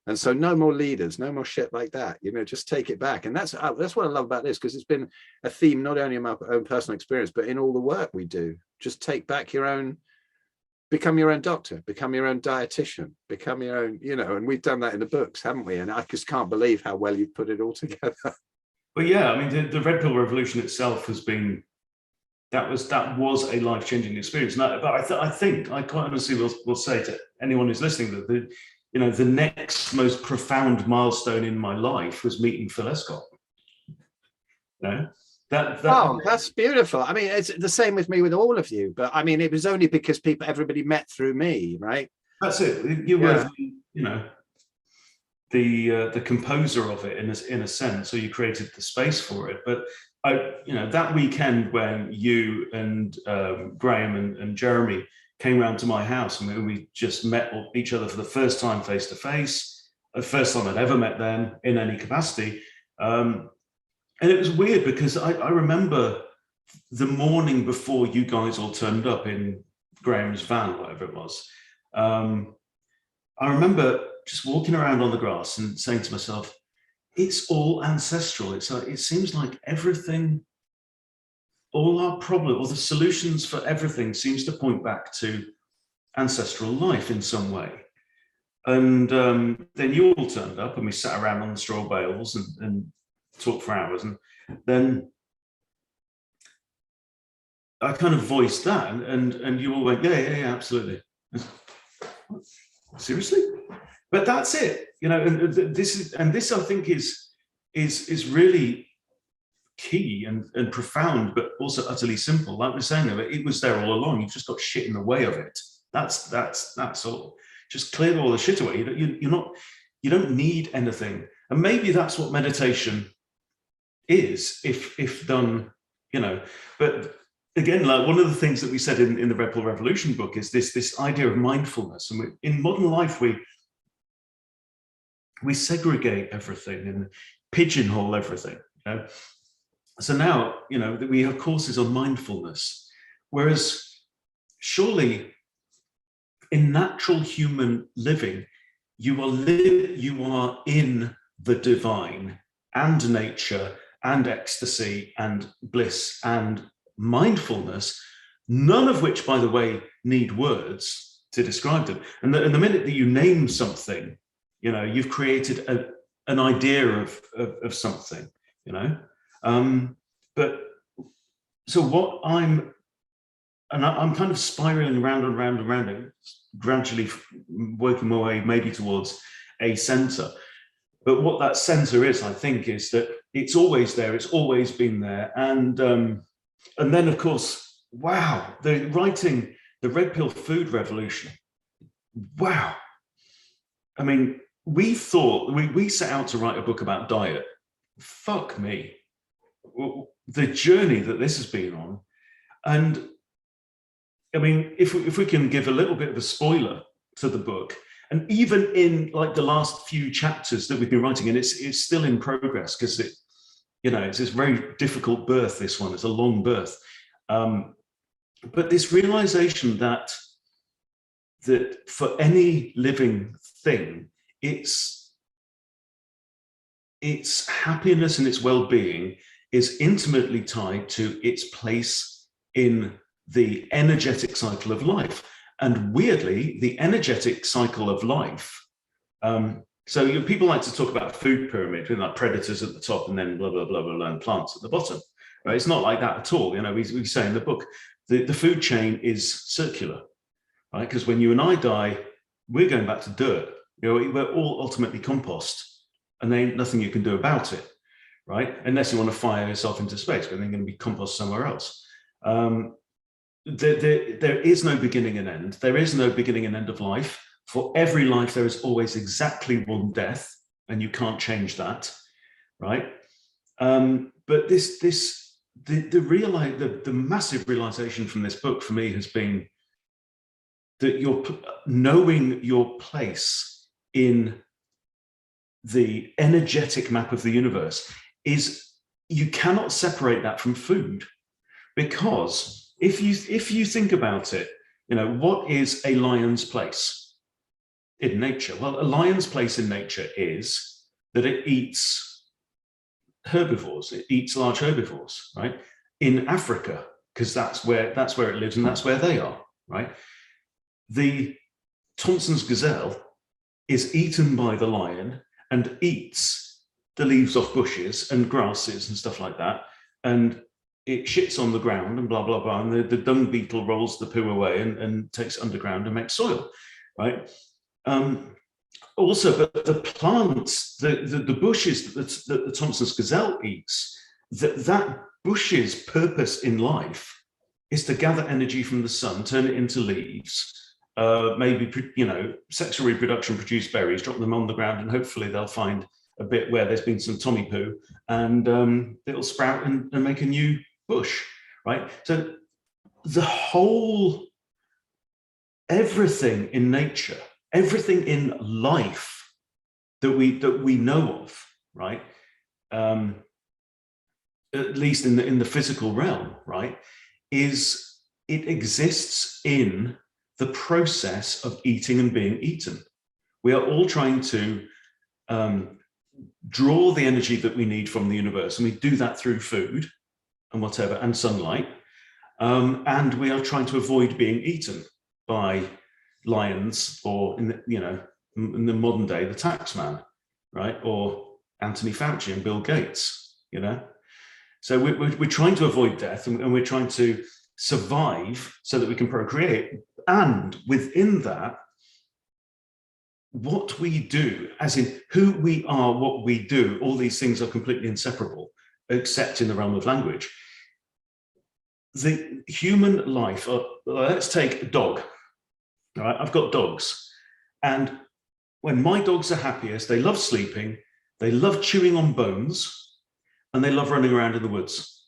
S4: And so no more leaders, no more shit like that, you know, just take it back. And that's what I love about this, because it's been a theme, not only in my own personal experience, but in all the work we do. Just take back your own, become your own doctor, become your own dietitian, become your own, you know, and we've done that in the books, haven't we? And I just can't believe how well you've put it all together.
S3: Well, yeah, I mean, the Red Pill revolution itself has been, that was a life-changing experience. But I think I quite honestly will say to anyone who's listening that the next most profound milestone in my life was meeting Phil Escott. You know?
S4: That's beautiful. I mean, it's the same with me, with all of you, but I mean, it was only because everybody met through me, right?
S3: That's it. You were, you know, the composer of it in a sense. So you created the space for it. But that weekend when you and Graham and Jeremy came round to my house, and we just met each other for the first time face to face, the first time I'd ever met them in any capacity. And it was weird because I remember the morning before you guys all turned up in Graham's van, whatever it was. I remember just walking around on the grass and saying to myself, it's all ancestral. It's like, it seems like everything, all our problems, or the solutions for everything seems to point back to ancestral life in some way. And then you all turned up and we sat around on the straw bales and talked for hours. And then I kind of voiced that and you all went, yeah, absolutely. Seriously? But that's it. you know, and this I think is really key and profound, but also utterly simple. Like we're saying, it was there all along. You've just got shit in the way of it. That's all. Just clear all the shit away. You don't need anything. And maybe that's what meditation is, if done, you know. But again, like one of the things that we said in the Red Pill Revolution book is this idea of mindfulness. And in modern life, we segregate everything and pigeonhole everything. You know? So now, you know, that we have courses on mindfulness, whereas surely in natural human living, you are in the divine and nature and ecstasy and bliss and mindfulness, none of which, by the way, need words to describe them. And the minute that you name something, you know, you've created an idea of something, you know. But so what I'm kind of spiraling around and around and around it, gradually working my way maybe towards a center. But what that center is, I think, is that it's always there. It's always been there. And then, of course, wow, writing the Red Pill Food Revolution. Wow. I mean, we thought, we set out to write a book about diet. Fuck me. The journey that this has been on. And I mean, if we can give a little bit of a spoiler to the book, and even in like the last few chapters that we've been writing, and it's still in progress because it's this very difficult birth, this one, it's a long birth. But this realization that for any living thing, its happiness and its well-being is intimately tied to its place in the energetic cycle of life. And weirdly, the energetic cycle of life, so people like to talk about a food pyramid with like predators at the top and then blah, blah, blah, blah, and plants at the bottom, right? It's not like that at all. You know, we say in the book, the food chain is circular, right? Because when you and I die, we're going back to dirt. You know, we're all ultimately compost, and there ain't nothing you can do about it, right? Unless you want to fire yourself into space, but then you're going to be compost somewhere else. There is no beginning and end. There is no beginning and end of life. For every life, there is always exactly one death, and you can't change that, right? But the massive realization from this book for me has been that you're knowing your place in the energetic map of the universe is, you cannot separate that from food, because if you think about it, you know, what is a lion's place in nature? Well, a lion's place in nature is that it eats herbivores. It eats large herbivores, right? In Africa, because that's where it lives and that's where they are, right? The Thompson's gazelle is eaten by the lion and eats the leaves off bushes and grasses and stuff like that, and it shits on the ground and blah, blah, blah, and the dung beetle rolls the poo away and takes it underground and makes soil, right? Also, but the plants, the bushes that the Thompson's gazelle eats, that bush's purpose in life is to gather energy from the sun, turn it into leaves, maybe, you know, sexual reproduction, produce berries, drop them on the ground, and hopefully they'll find a bit where there's been some Tommy poo, and it'll sprout and make a new bush, right? So the whole, everything in nature, everything in life that we know of, right? At least in the physical realm, right? It exists in the process of eating and being eaten. We are all trying to draw the energy that we need from the universe, and we do that through food and whatever, and sunlight, and we are trying to avoid being eaten by lions, or in the modern day, the tax man, right? Or Anthony Fauci and Bill Gates, you know? So we're trying to avoid death, and we're trying to survive so that we can procreate. And within that, what we do, as in who we are, what we do, all these things are completely inseparable, except in the realm of language. The human life, let's take a dog. All right, I've got dogs. And when my dogs are happiest, they love sleeping, they love chewing on bones, and they love running around in the woods.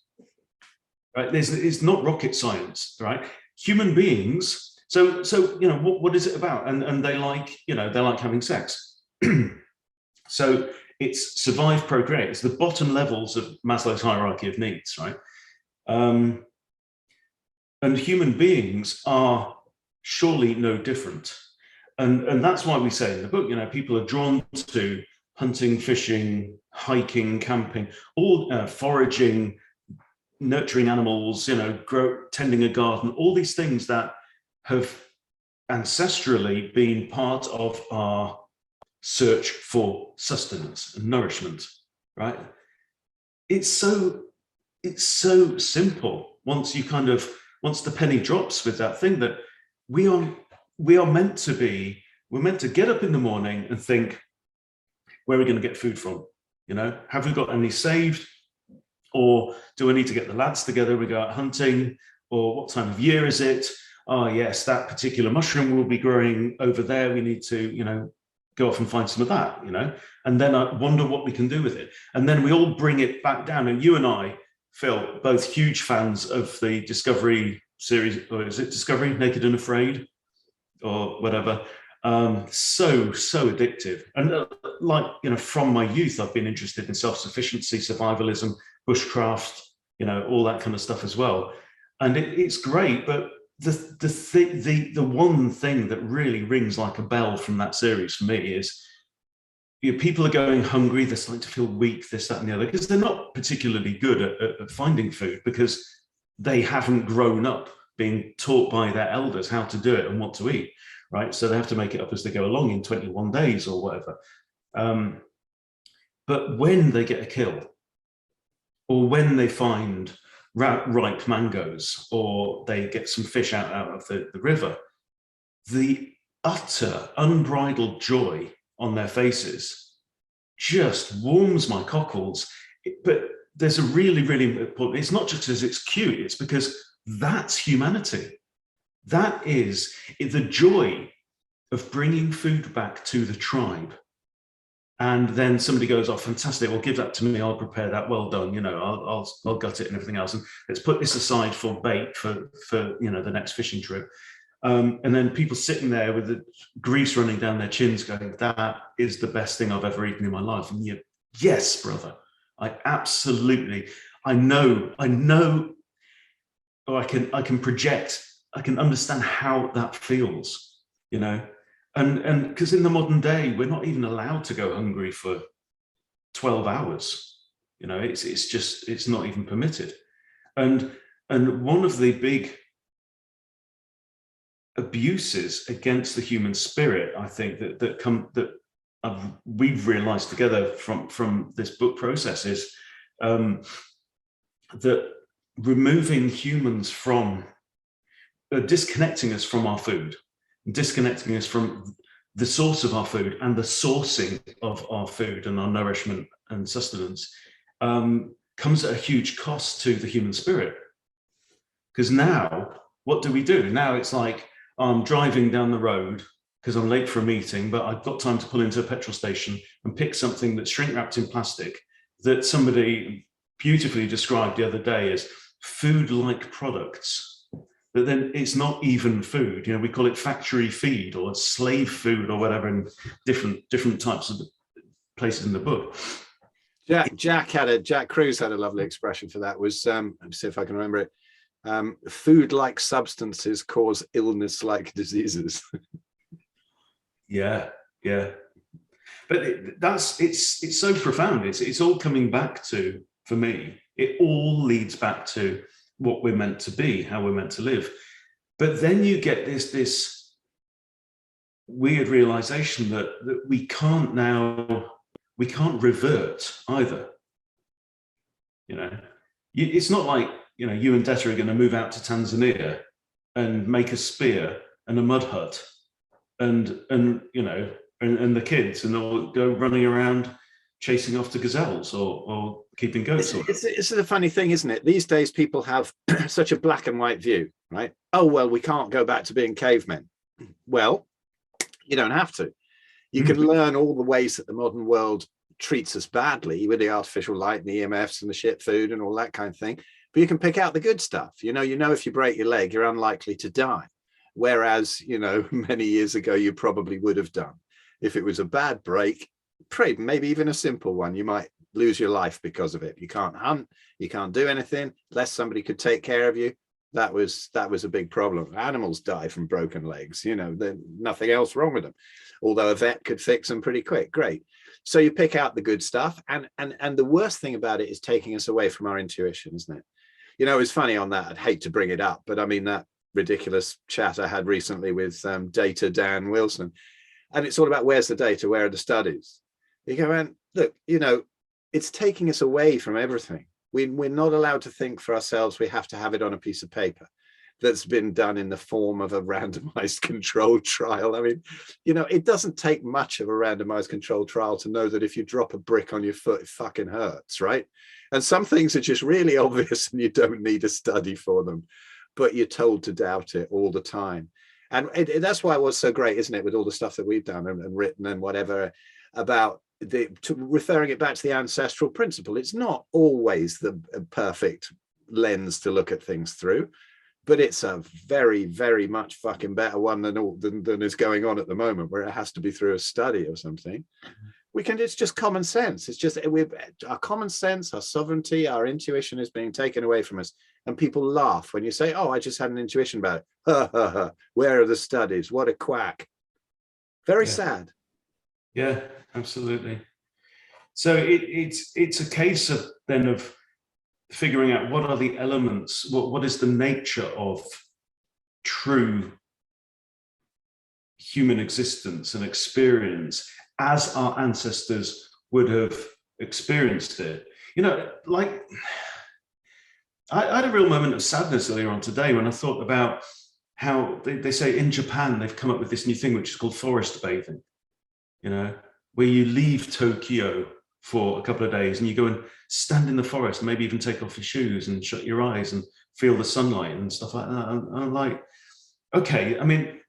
S3: Right? It's not rocket science, right? Human beings. So what is it about? And they like, they like having sex. So it's survive, procreate. It's the bottom levels of Maslow's hierarchy of needs, right? And human beings are surely no different. And that's why we say in the book, people are drawn to hunting, fishing, hiking, camping, all foraging, nurturing animals, tending a garden, all these things that have ancestrally been part of our search for sustenance and nourishment, right? It's so simple once the penny drops with that thing, that we're meant to get up in the morning and think, where are we going to get food from? Have we got any saved? Or do I need to get the lads together? We go out hunting, or what time of year is it? Oh yes, that particular mushroom will be growing over there. We need to, go off and find some of that, and then I wonder what we can do with it. And then we all bring it back down. And you and I, Phil, both huge fans of the Discovery series, or is it Discovery, Naked and Afraid, or whatever. So addictive. And from my youth, I've been interested in self-sufficiency, survivalism, bushcraft, all that kind of stuff as well. And it's great, but the one thing that really rings like a bell from that series for me is, people are going hungry, they're starting to feel weak, this, that, and the other, because they're not particularly good at finding food, because they haven't grown up being taught by their elders how to do it and what to eat, right? So they have to make it up as they go along in 21 days or whatever. But when they get a kill, or when they find ripe mangoes, or they get some fish out of the river, the utter unbridled joy on their faces just warms my cockles. But there's a really, really important, it's not just because it's cute, it's because that's humanity. That is the joy of bringing food back to the tribe. And then somebody goes, oh, fantastic, well, give that to me, I'll prepare that, well done, I'll gut it and everything else. And let's put this aside for bait for the next fishing trip. And then people sitting there with the grease running down their chins going, that is the best thing I've ever eaten in my life. And yes, brother, I know, or I can project, I can understand how that feels, And because in the modern day, we're not even allowed to go hungry for 12 hours. It's not even permitted. And one of the big abuses against the human spirit, I think, that we've realized together from this book process is that removing humans from, disconnecting us from our food, disconnecting us from the source of our food and the sourcing of our food and our nourishment and sustenance comes at a huge cost to the human spirit. Because now, what do we do? Now it's like, I'm driving down the road because I'm late for a meeting, but I've got time to pull into a petrol station and pick something that's shrink wrapped in plastic that somebody beautifully described the other day as food-like products. But then it's not even food. We call it factory feed or slave food or whatever in different types of places in the book.
S4: Jack Cruz had a lovely expression for that. Was let me see if I can remember it. Food-like substances cause illness-like diseases.
S3: Yeah. But it's so profound. It's all coming back to, for me, it all leads back to what we're meant to be, how we're meant to live. But then you get this weird realization that we can't revert either. It's not like, you and Detta are going to move out to Tanzania and make a spear and a mud hut and and the kids, and they'll go running around chasing after gazelles or keeping goats.
S4: It's a funny thing, isn't it? These days people have such a black and white view, right? Oh, well, we can't go back to being cavemen. Well, you don't have to. You can learn all the ways that the modern world treats us badly with the artificial light and the EMFs and the shit food and all that kind of thing. But you can pick out the good stuff. You know, if you break your leg, you're unlikely to die. Whereas, you know, many years ago, you probably would have done. If it was a bad break, maybe even a simple one, you might lose your life because of it. You can't hunt, you can't do anything unless somebody could take care of you. That was a big problem. Animals die from broken legs, you know, there's nothing else wrong with them. Although a vet could fix them pretty quick. Great. So you pick out the good stuff. And the worst thing about it is taking us away from our intuition, isn't it? You know, it's funny on that. I'd hate to bring it up, but I mean, that ridiculous chat I had recently with Data Dan Wilson. And it's all about, where's the data? Where are the studies? You go, man, look, you know, it's taking us away from everything. We're not allowed to think for ourselves. We have to have it on a piece of paper that's been done in the form of a randomized controlled trial. I mean, you know, it doesn't take much of a randomized controlled trial to know that if you drop a brick on your foot, it fucking hurts, right? And some things are just really obvious and you don't need a study for them, but you're told to doubt it all the time. And that's why it was so great, isn't it, with all the stuff that we've done and written and whatever, about referring it back to the ancestral principle. It's not always the perfect lens to look at things through, but it's a very, very much fucking better one than is going on at the moment, where it has to be through a study or something. It's just common sense. It's just our common sense, our sovereignty, our intuition is being taken away from us. And people laugh when you say, oh, I just had an intuition about it. Ha, ha, ha. Where are the studies? What a quack. Very sad.
S3: Yeah, absolutely. So it's a case of figuring out what are the elements, what is the nature of true human existence and experience as our ancestors would have experienced it. You know, like I had a real moment of sadness earlier on today when I thought about how they say in Japan, they've come up with this new thing, which is called forest bathing, you know, where you leave Tokyo for a couple of days and you go and stand in the forest, maybe even take off your shoes and shut your eyes and feel the sunlight and stuff like that. And I'm like, okay, I mean,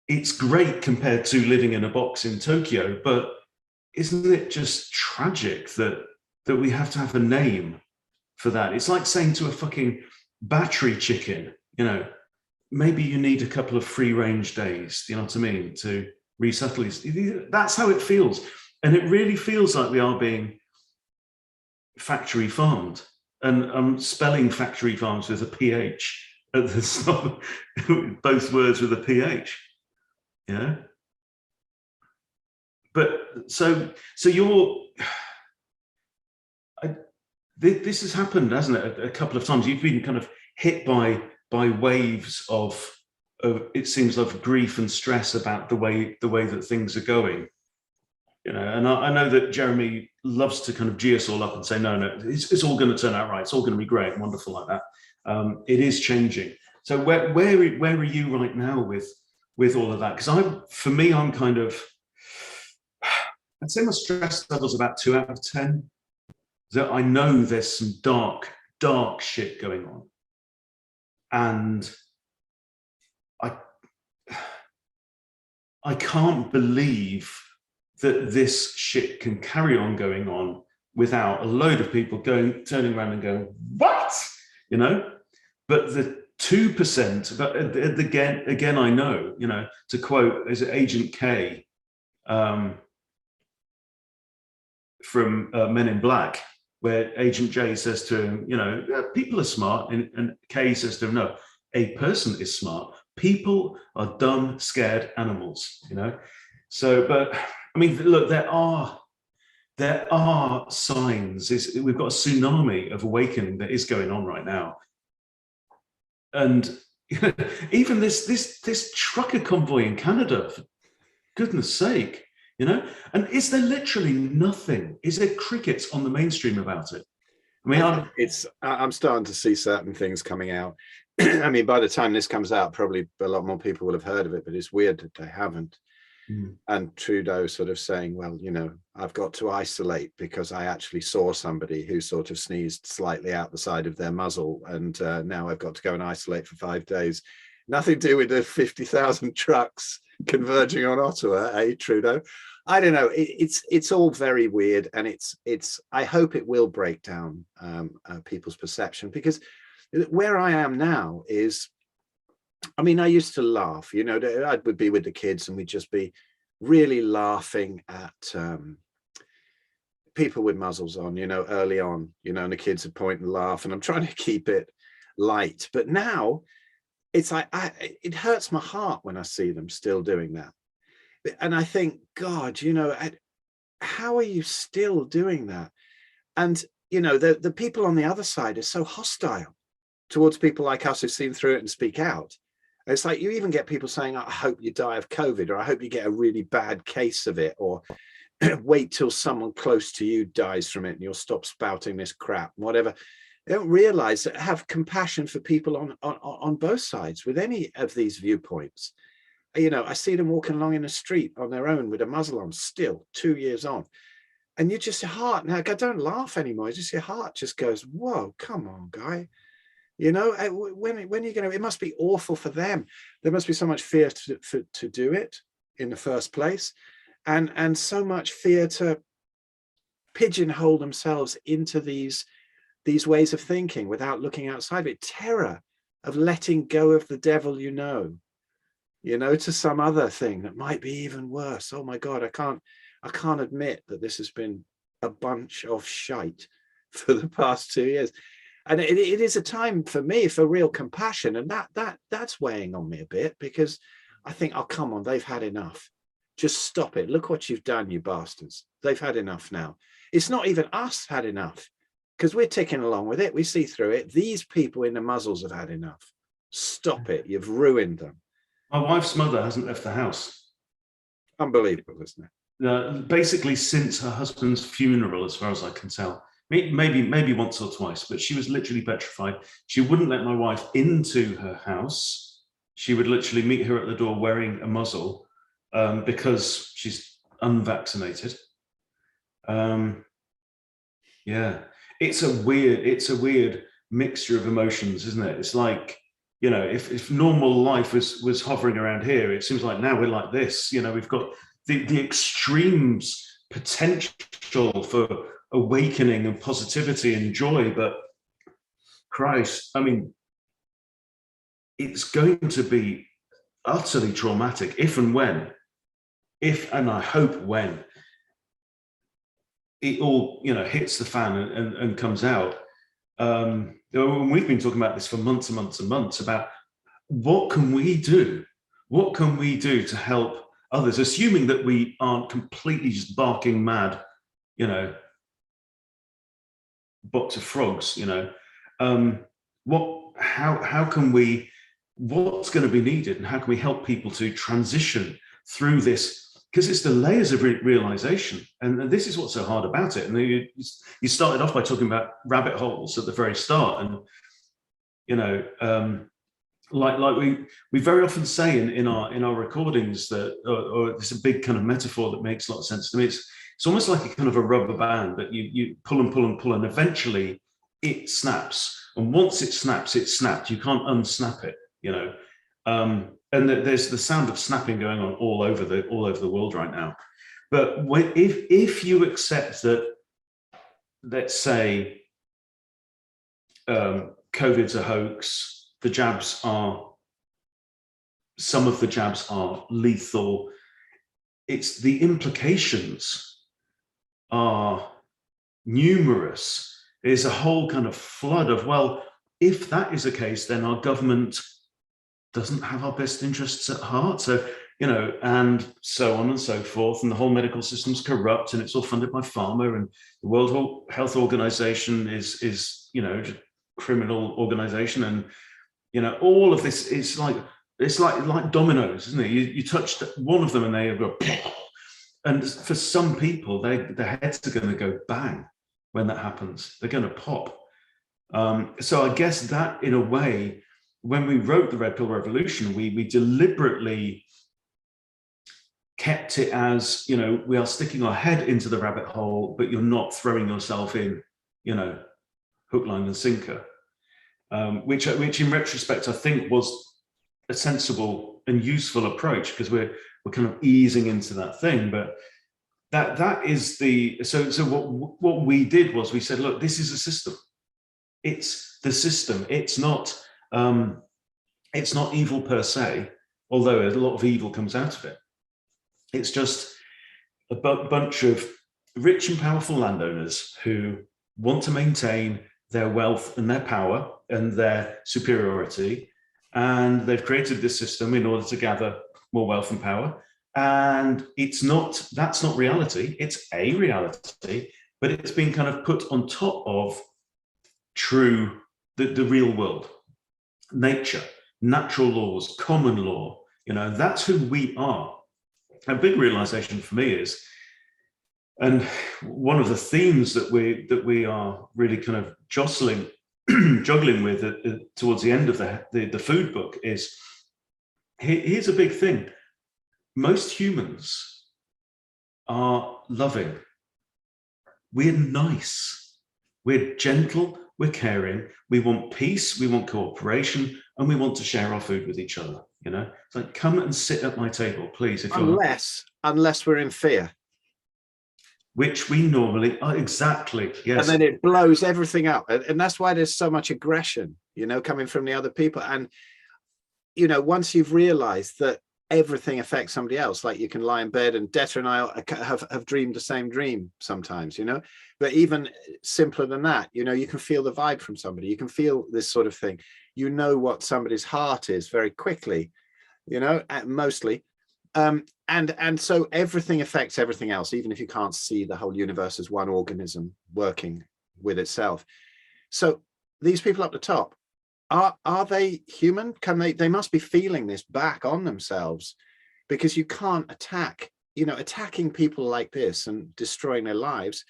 S3: it's great compared to living in a box in Tokyo, but isn't it just tragic that we have to have a name for that? It's like saying to a fucking battery chicken, you know, maybe you need a couple of free range days, you know what I mean, to resettle. That's how it feels. And it really feels like we are being factory farmed. And I'm spelling factory farms with a PH at the start, both words with a PH. Yeah. But so this has happened, hasn't it, a couple of times? You've been kind of hit by waves of it seems like grief and stress about the way that things are going. You know, and I know that Jeremy loves to kind of G us all up and say, no, it's all going to turn out right. It's all going to be great and wonderful like that. It is changing. So where are you right now with all of that? Because I'm kind of, I'd say my stress level's about 2 out of 10. That I know there's some dark shit going on. And I can't believe that this shit can carry on going on without a load of people turning around and going, what? You know, but the 2%, but again, I know, you know, to quote, is it Agent K from Men in Black, where Agent J says to him, you know, people are smart, and K says to him, no, a person is smart. People are dumb, scared animals, you know? So, but I mean, look, there are signs. We've got a tsunami of awakening that is going on right now. And even this trucker convoy in Canada, for goodness sake, you know, and is there literally nothing? Is there crickets on the mainstream about it? I mean,
S4: I'm starting to see certain things coming out. I mean, by the time this comes out, probably a lot more people will have heard of it, but it's weird that they haven't. And Trudeau sort of saying, well, you know, I've got to isolate because I actually saw somebody who sort of sneezed slightly out the side of their muzzle, and now I've got to go and isolate for 5 days. Nothing to do with the 50,000 trucks converging on Ottawa, eh, Trudeau? I don't know. It's all very weird, and it's. I hope it will break down people's perception, because where I am now is, I mean, I used to laugh. You know, I would be with the kids, and we'd just be really laughing at people with muzzles on. You know, early on. You know, and the kids would point and laugh, and I'm trying to keep it light. But now, it's like it hurts my heart when I see them still doing that. And I think, God, you know, how are you still doing that? And, you know, the people on the other side are so hostile towards people like us who've seen through it and speak out. It's like you even get people saying, I hope you die of COVID, or I hope you get a really bad case of it, or wait till someone close to you dies from it and you'll stop spouting this crap, whatever. They don't realize that, have compassion for people on both sides with any of these viewpoints. You know, I see them walking along in the street on their own with a muzzle on, still 2 years on, and you just, your heart, now I don't laugh anymore, just your heart just goes, whoa, come on, guy. You know, when you're going to, it must be awful for them. There must be so much fear to do it in the first place, and so much fear to pigeonhole themselves into these ways of thinking without looking outside of it. Terror of letting go of the devil, you know, to some other thing that might be even worse. Oh my God, I can't admit that this has been a bunch of shite for the past 2 years. And it is a time for me for real compassion. And that's weighing on me a bit, because I think, oh, come on, they've had enough. Just stop it. Look what you've done, you bastards. They've had enough now. It's not even us had enough, because we're ticking along with it. We see through it. These people in the muzzles have had enough. Stop it. You've ruined them.
S3: My wife's mother hasn't left the house.
S4: Unbelievable, isn't it?
S3: Basically since her husband's funeral, as far as I can tell. Maybe once or twice, but she was literally petrified. She wouldn't let my wife into her house. She would literally meet her at the door wearing a muzzle, because she's unvaccinated. Yeah, it's a weird mixture of emotions, isn't it? It's like, you know, if normal life was hovering around here, it seems like now we're like this. You know, we've got the extremes potential for awakening and positivity and joy, but Christ, I mean, it's going to be utterly traumatic if and I hope when it all, you know, hits the fan and comes out. We've been talking about this for months and months and months about what can we do? What can we do to help others, assuming that we aren't completely just barking mad, you know, box of frogs, you know. How can we, what's going to be needed, and how can we help people to transition through this? Because it's the layers of realization, and this is what's so hard about it. And you started off by talking about rabbit holes at the very start, and you know, like we very often say in our recordings that, or it's a big kind of metaphor that makes a lot of sense to me. It's almost like a kind of a rubber band that you pull and pull and pull, and eventually it snaps. And once it snaps, it's snapped. You can't unsnap it, you know. And there's the sound of snapping going on all over the world right now. But if you accept that, let's say, COVID's a hoax, some of the jabs are lethal, it's the implications are numerous. There's a whole kind of flood of, well, if that is the case, then our government doesn't have our best interests at heart. So, you know, and so on and so forth. And the whole medical system's corrupt, and it's all funded by pharma, and the World Health Organization is, you know, a criminal organization. And, you know, all of this is like, it's like dominoes, isn't it? You touch one of them and they go, and for some people, their heads are going to go bang when that happens. They're going to pop. So I guess that, in a way, when we wrote the Red Pill Revolution, we deliberately kept it as, you know, we are sticking our head into the rabbit hole, but you're not throwing yourself in, you know, hook, line and sinker, which in retrospect, I think was a sensible and useful approach, because we're kind of easing into that thing. But that is so what we did was we said, look, this is a system. It's the system. It's not evil per se, although a lot of evil comes out of it. It's just a bunch of rich and powerful landowners who want to maintain their wealth and their power and their superiority. And they've created this system in order to gather more wealth and power. And that's not reality. It's a reality, but it's been kind of put on top of the real world, nature, natural laws, common law. You know, that's who we are. A big realization for me is, and one of the themes that we are really kind of juggling with towards the end of the food book is, here's a big thing. Most humans are loving. We're nice. We're gentle. We're caring. We want peace. We want cooperation, and we want to share our food with each other. You know, it's like, come and sit at my table, please. If
S4: unless we're in fear,
S3: which we normally are. Exactly. Yes.
S4: And then it blows everything up, and that's why there's so much aggression, you know, coming from the other people. And you know, once you've realized that everything affects somebody else, like you can lie in bed, and Detta and I have dreamed the same dream sometimes, you know, but even simpler than that, you know, you can feel the vibe from somebody, you can feel this sort of thing, you know what somebody's heart is very quickly, you know, mostly. And so everything affects everything else, even if you can't see the whole universe as one organism working with itself. So these people up the top, are they human? They must be feeling this back on themselves, because you can't attacking people like this and destroying their lives.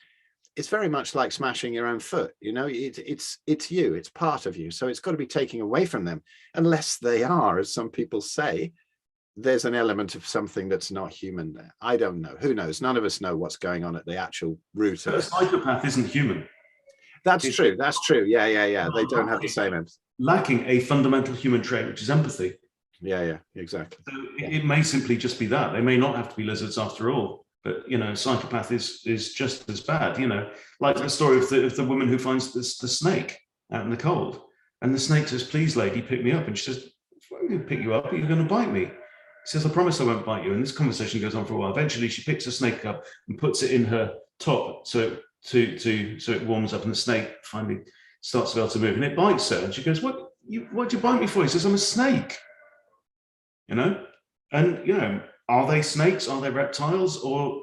S4: It's very much like smashing your own foot, you know, it's you, it's part of you. So it's got to be taken away from them, unless they are, as some people say, there's an element of something that's not human there. I don't know. Who knows? None of us know what's going on at the actual root of it.
S3: A psychopath isn't human.
S4: That's true. That's true. Yeah. They don't have the same empathy.
S3: Lacking a fundamental human trait, which is empathy.
S4: Yeah, exactly.
S3: So it may simply just be that. They may not have to be lizards after all. But, you know, psychopath is just as bad, you know, like the story of the woman who finds the snake out in the cold. And the snake says, please, lady, pick me up. And she says, I'm going to pick you up, but you're going to bite me. He says, I promise I won't bite you. And this conversation goes on for a while. Eventually, she picks the snake up and puts it in her top so it warms up, and the snake finally starts to be able to move. And it bites her. And she goes, what'd you bite me for? He says, I'm a snake. You know? And, you know, are they snakes? Are they reptiles? Or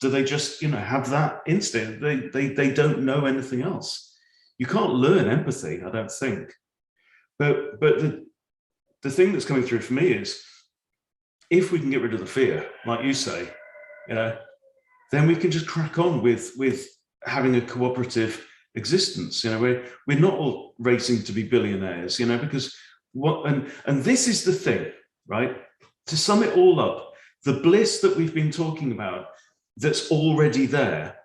S3: do they just, you know, have that instinct? They don't know anything else. You can't learn empathy, I don't think. But the thing that's coming through for me is, if we can get rid of the fear, like you say, you know, then we can just crack on with having a cooperative existence. You know, we're not all racing to be billionaires, you know, because and this is the thing, right? To sum it all up, the bliss that we've been talking about that's already there,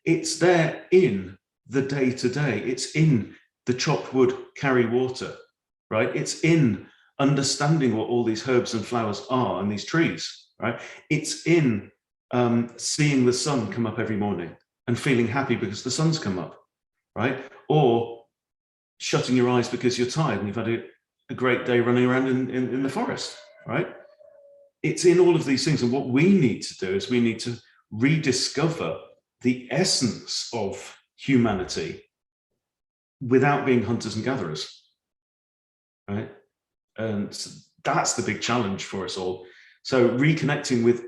S3: it's there in the day-to-day. It's in the chopped wood, carry water, right? It's in understanding what all these herbs and flowers are and these trees, right? It's in seeing the sun come up every morning and feeling happy because the sun's come up, right? Or shutting your eyes because you're tired and you've had a great day running around in the forest, right? It's in all of these things. And what we need to do is we need to rediscover the essence of humanity without being hunters and gatherers, right? And that's the big challenge for us all. So reconnecting with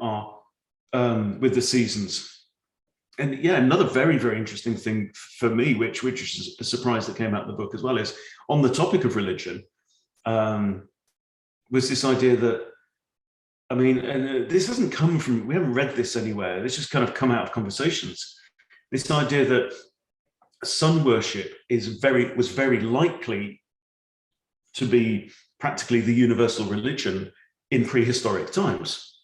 S3: with the seasons. And yeah, another very, very interesting thing for me, which is a surprise that came out of the book as well, is on the topic of religion, was this idea that, I mean, and this hasn't come from, we haven't read this anywhere, this just kind of come out of conversations. This idea that sun worship was very likely to be practically the universal religion in prehistoric times.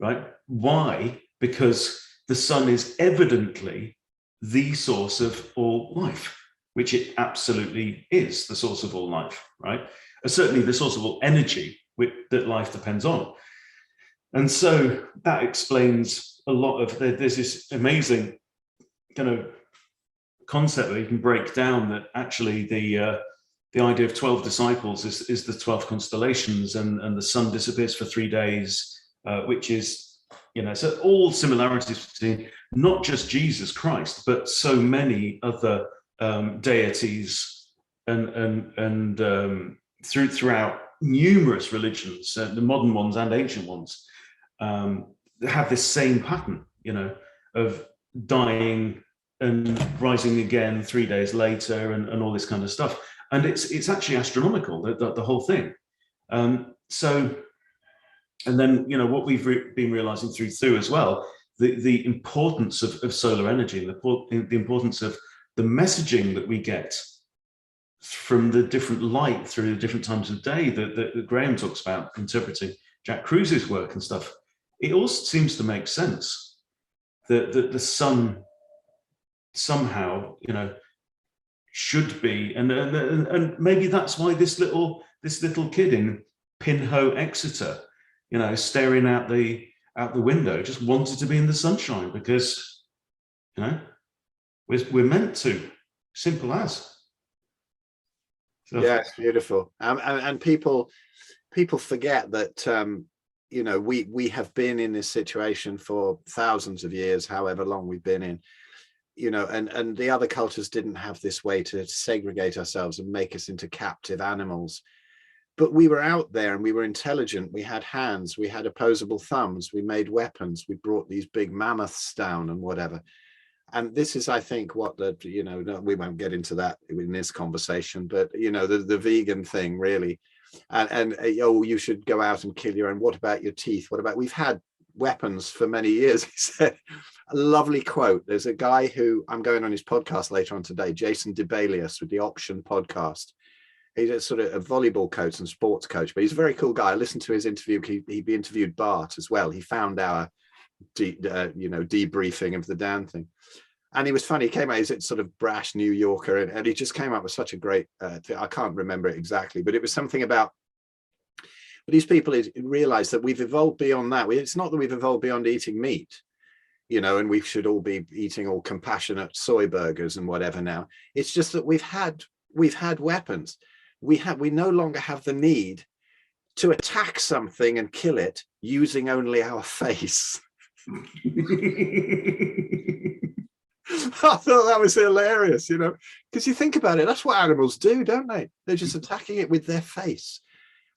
S3: right? Why? Because the sun is evidently the source of all life, which it absolutely is, the source of all life, right? Certainly the source of all energy that life depends on. And so that explains a lot of, there's this amazing kind of concept that you can break down, that actually the idea of 12 disciples is the 12 constellations, and the sun disappears for 3 days, which is, so all similarities between not just Jesus Christ, but so many other deities and throughout numerous religions, the modern ones and ancient ones, have this same pattern, of dying and rising again 3 days later, and all this kind of stuff. And it's actually astronomical, the whole thing. So, and then, what we've been realizing through Thu as well, the importance of solar energy, the importance of the messaging that we get from the different light through the different times of day that Graham talks about, interpreting Jack Cruise's work and stuff. It all seems to make sense that the sun somehow, should be, and maybe that's why this little kid in Pinho, Exeter, staring out the window, just wanted to be in the sunshine, because we're meant to, simple as. So,
S4: yeah, it's beautiful. And people forget that we have been in this situation for thousands of years, however long we've been in, and the other cultures didn't have this way to segregate ourselves and make us into captive animals. But we were out there, and we were intelligent. We had hands, we had opposable thumbs, we made weapons, we brought these big mammoths down and whatever. And this is, I think, what we won't get into that in this conversation, but the vegan thing, really, and you should go out and kill your own. What about your teeth? What about, we've had weapons for many years. He said, a lovely quote. There's a guy who, I'm going on his podcast later on today, Jason DeBalius, with the Option podcast. He's a sort of a volleyball coach and sports coach, but he's a very cool guy. I listened to his interview. He interviewed Bart as well. He found our debriefing of the Dan thing, and he was funny. He came out, he's a sort of brash New Yorker, and he just came up with such a great thing. I can't remember it exactly, but it was something about, but these people realize that we've evolved beyond that. It's not that we've evolved beyond eating meat, and we should all be eating all compassionate soy burgers and whatever now. It's just that we've had weapons. We no longer have the need to attack something and kill it using only our face. I thought that was hilarious, because you think about it, that's what animals do, don't they? They're just attacking it with their face.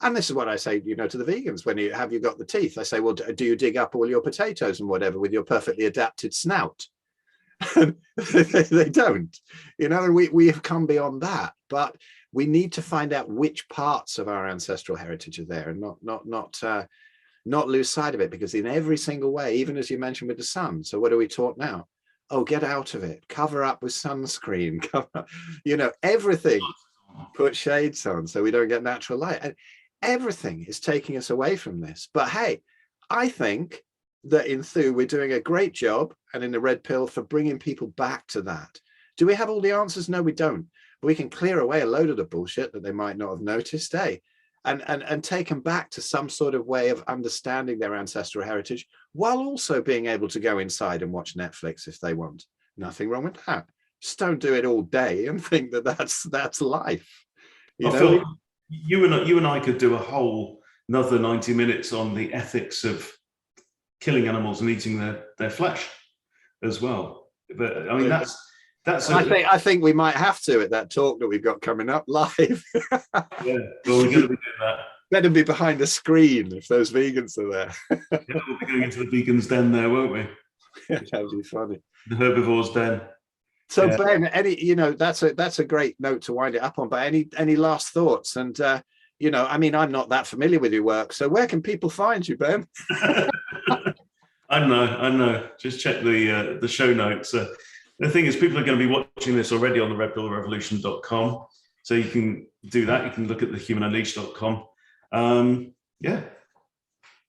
S4: And this is what I say, to the vegans, when you got the teeth, I say, well, do you dig up all your potatoes and whatever with your perfectly adapted snout? They don't, and we have come beyond that. But we need to find out which parts of our ancestral heritage are there, and not lose sight of it, because in every single way, even as you mentioned with the sun. So what are we taught now? Oh, get out of it, cover up with sunscreen, everything, put shades on so we don't get natural light. And everything is taking us away from this. But hey, I think that in Thu, we're doing a great job, and in the Red Pill, for bringing people back to that. Do we have all the answers? No, we don't. We can clear away a load of the bullshit that they might not have noticed, and take them back to some sort of way of understanding their ancestral heritage, while also being able to go inside and watch Netflix if they want. Nothing wrong with that. Just don't do it all day and think that that's life.
S3: Phil, you and I could do a whole another 90 minutes on the ethics of killing animals and eating their flesh as well. But I mean, that's I
S4: think we might have to at that talk that we've got coming up live.
S3: Yeah, well, we're going to be doing that.
S4: Better be behind the screen if those vegans are there.
S3: Yeah, we'll be going into the vegans' den there, won't we?
S4: Yeah, that would be funny.
S3: The herbivores' den.
S4: So yeah. Ben, that's a great note to wind it up on. But any last thoughts? And I'm not that familiar with your work, so where can people find you, Ben?
S3: I know. Just check the show notes. The thing is, people are going to be watching this already on the redpillrevolution.com, so you can do that. You can look at thehumanunleashed.com. Yeah,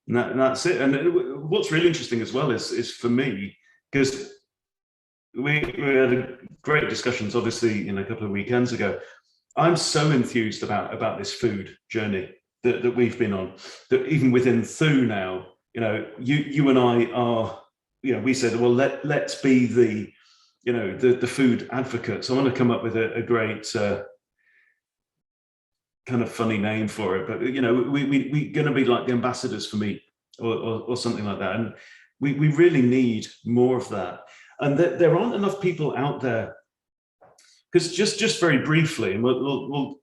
S3: and that's it. And what's really interesting as well is for me, because we had great discussions, obviously, a couple of weekends ago. I'm so enthused about this food journey that we've been on, that even within Thu now, you and I are, we said, well, let's be the food advocates. I want to come up with a great kind of funny name for it, but we're going to be like the ambassadors for meat or something like that. And we really need more of that. And there aren't enough people out there, because just very briefly, and we'll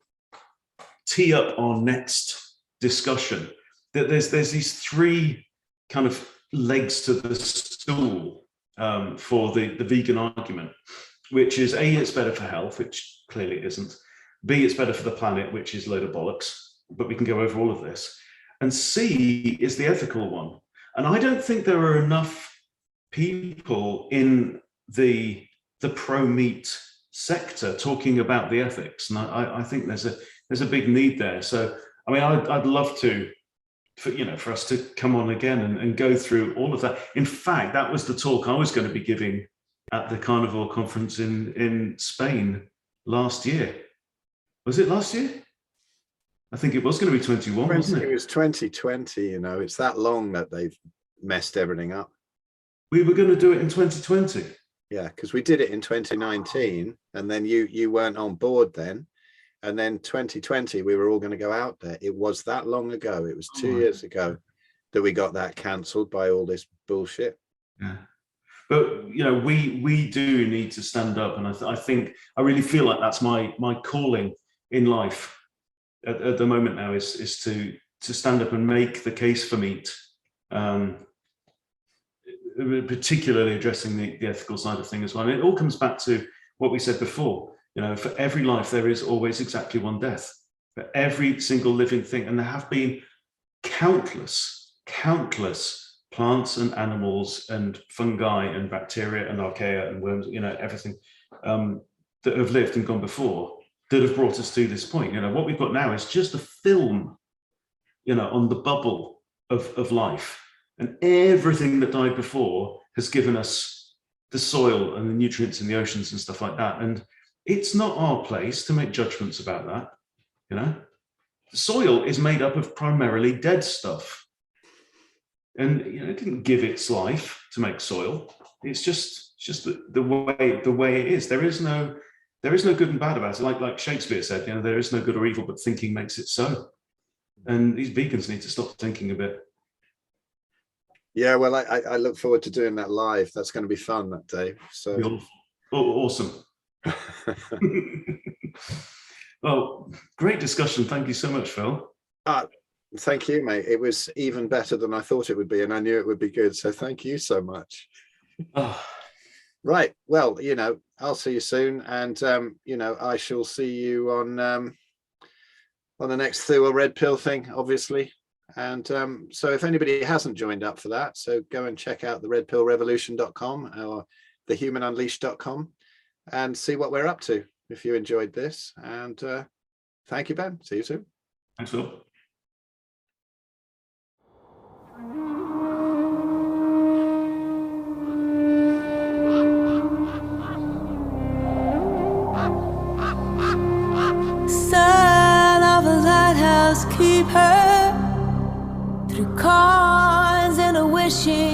S3: tee up our next discussion, that there's these three kind of legs to the stool for the vegan argument, which is A, it's better for health, which clearly it isn't. B, it's better for the planet, which is a load of bollocks, but we can go over all of this. And C is the ethical one. And I don't think there are enough people in the pro-meat sector talking about the ethics. And I think there's a big need there. So, I mean, I'd love to, for us to come on again and go through all of that. In fact, that was the talk I was going to be giving at the Carnivore conference in Spain last year. Was it last year? I think it was going to be 21, wasn't it?
S4: It was 2020, it's that long that they've messed everything up.
S3: We were going to do it in 2020.
S4: Yeah, because we did it in 2019, and then you weren't on board then. And then 2020, we were all going to go out there. It was that long ago. It was 2 years ago that we got that cancelled by all this bullshit.
S3: Yeah. But, we do need to stand up. And I really feel like that's my calling in life at the moment now is to stand up and make the case for meat, particularly addressing the ethical side of things as well. And it all comes back to what we said before. For every life, there is always exactly one death. For every single living thing. And there have been countless plants and animals and fungi and bacteria and archaea and worms, everything that have lived and gone before that have brought us to this point. What we've got now is just a film, on the bubble of life. And everything that died before has given us the soil and the nutrients in the oceans and stuff like that. And it's not our place to make judgments about that. The soil is made up of primarily dead stuff. And it didn't give its life to make soil. It's just the way it is. There is no good and bad about it. Like Shakespeare said, there is no good or evil, but thinking makes it so. And these vegans need to stop thinking a bit.
S4: Yeah, well, I look forward to doing that live. That's going to be fun that day. So
S3: awesome. Well, great discussion. Thank you so much, Phil.
S4: Thank you, mate. It was even better than I thought it would be, and I knew it would be good. So thank you so much. Right. Well, I'll see you soon, and I shall see you on the next Thu or Red Pill thing, obviously. And so if anybody hasn't joined up for that, so go and check out the redpillrevolution.com or thehumanunleashed.com and see what we're up to if you enjoyed this. And thank you, Ben. See you soon.
S3: Thanks, Phil.
S1: Son of a lighthouse keeper, through cons and a wishing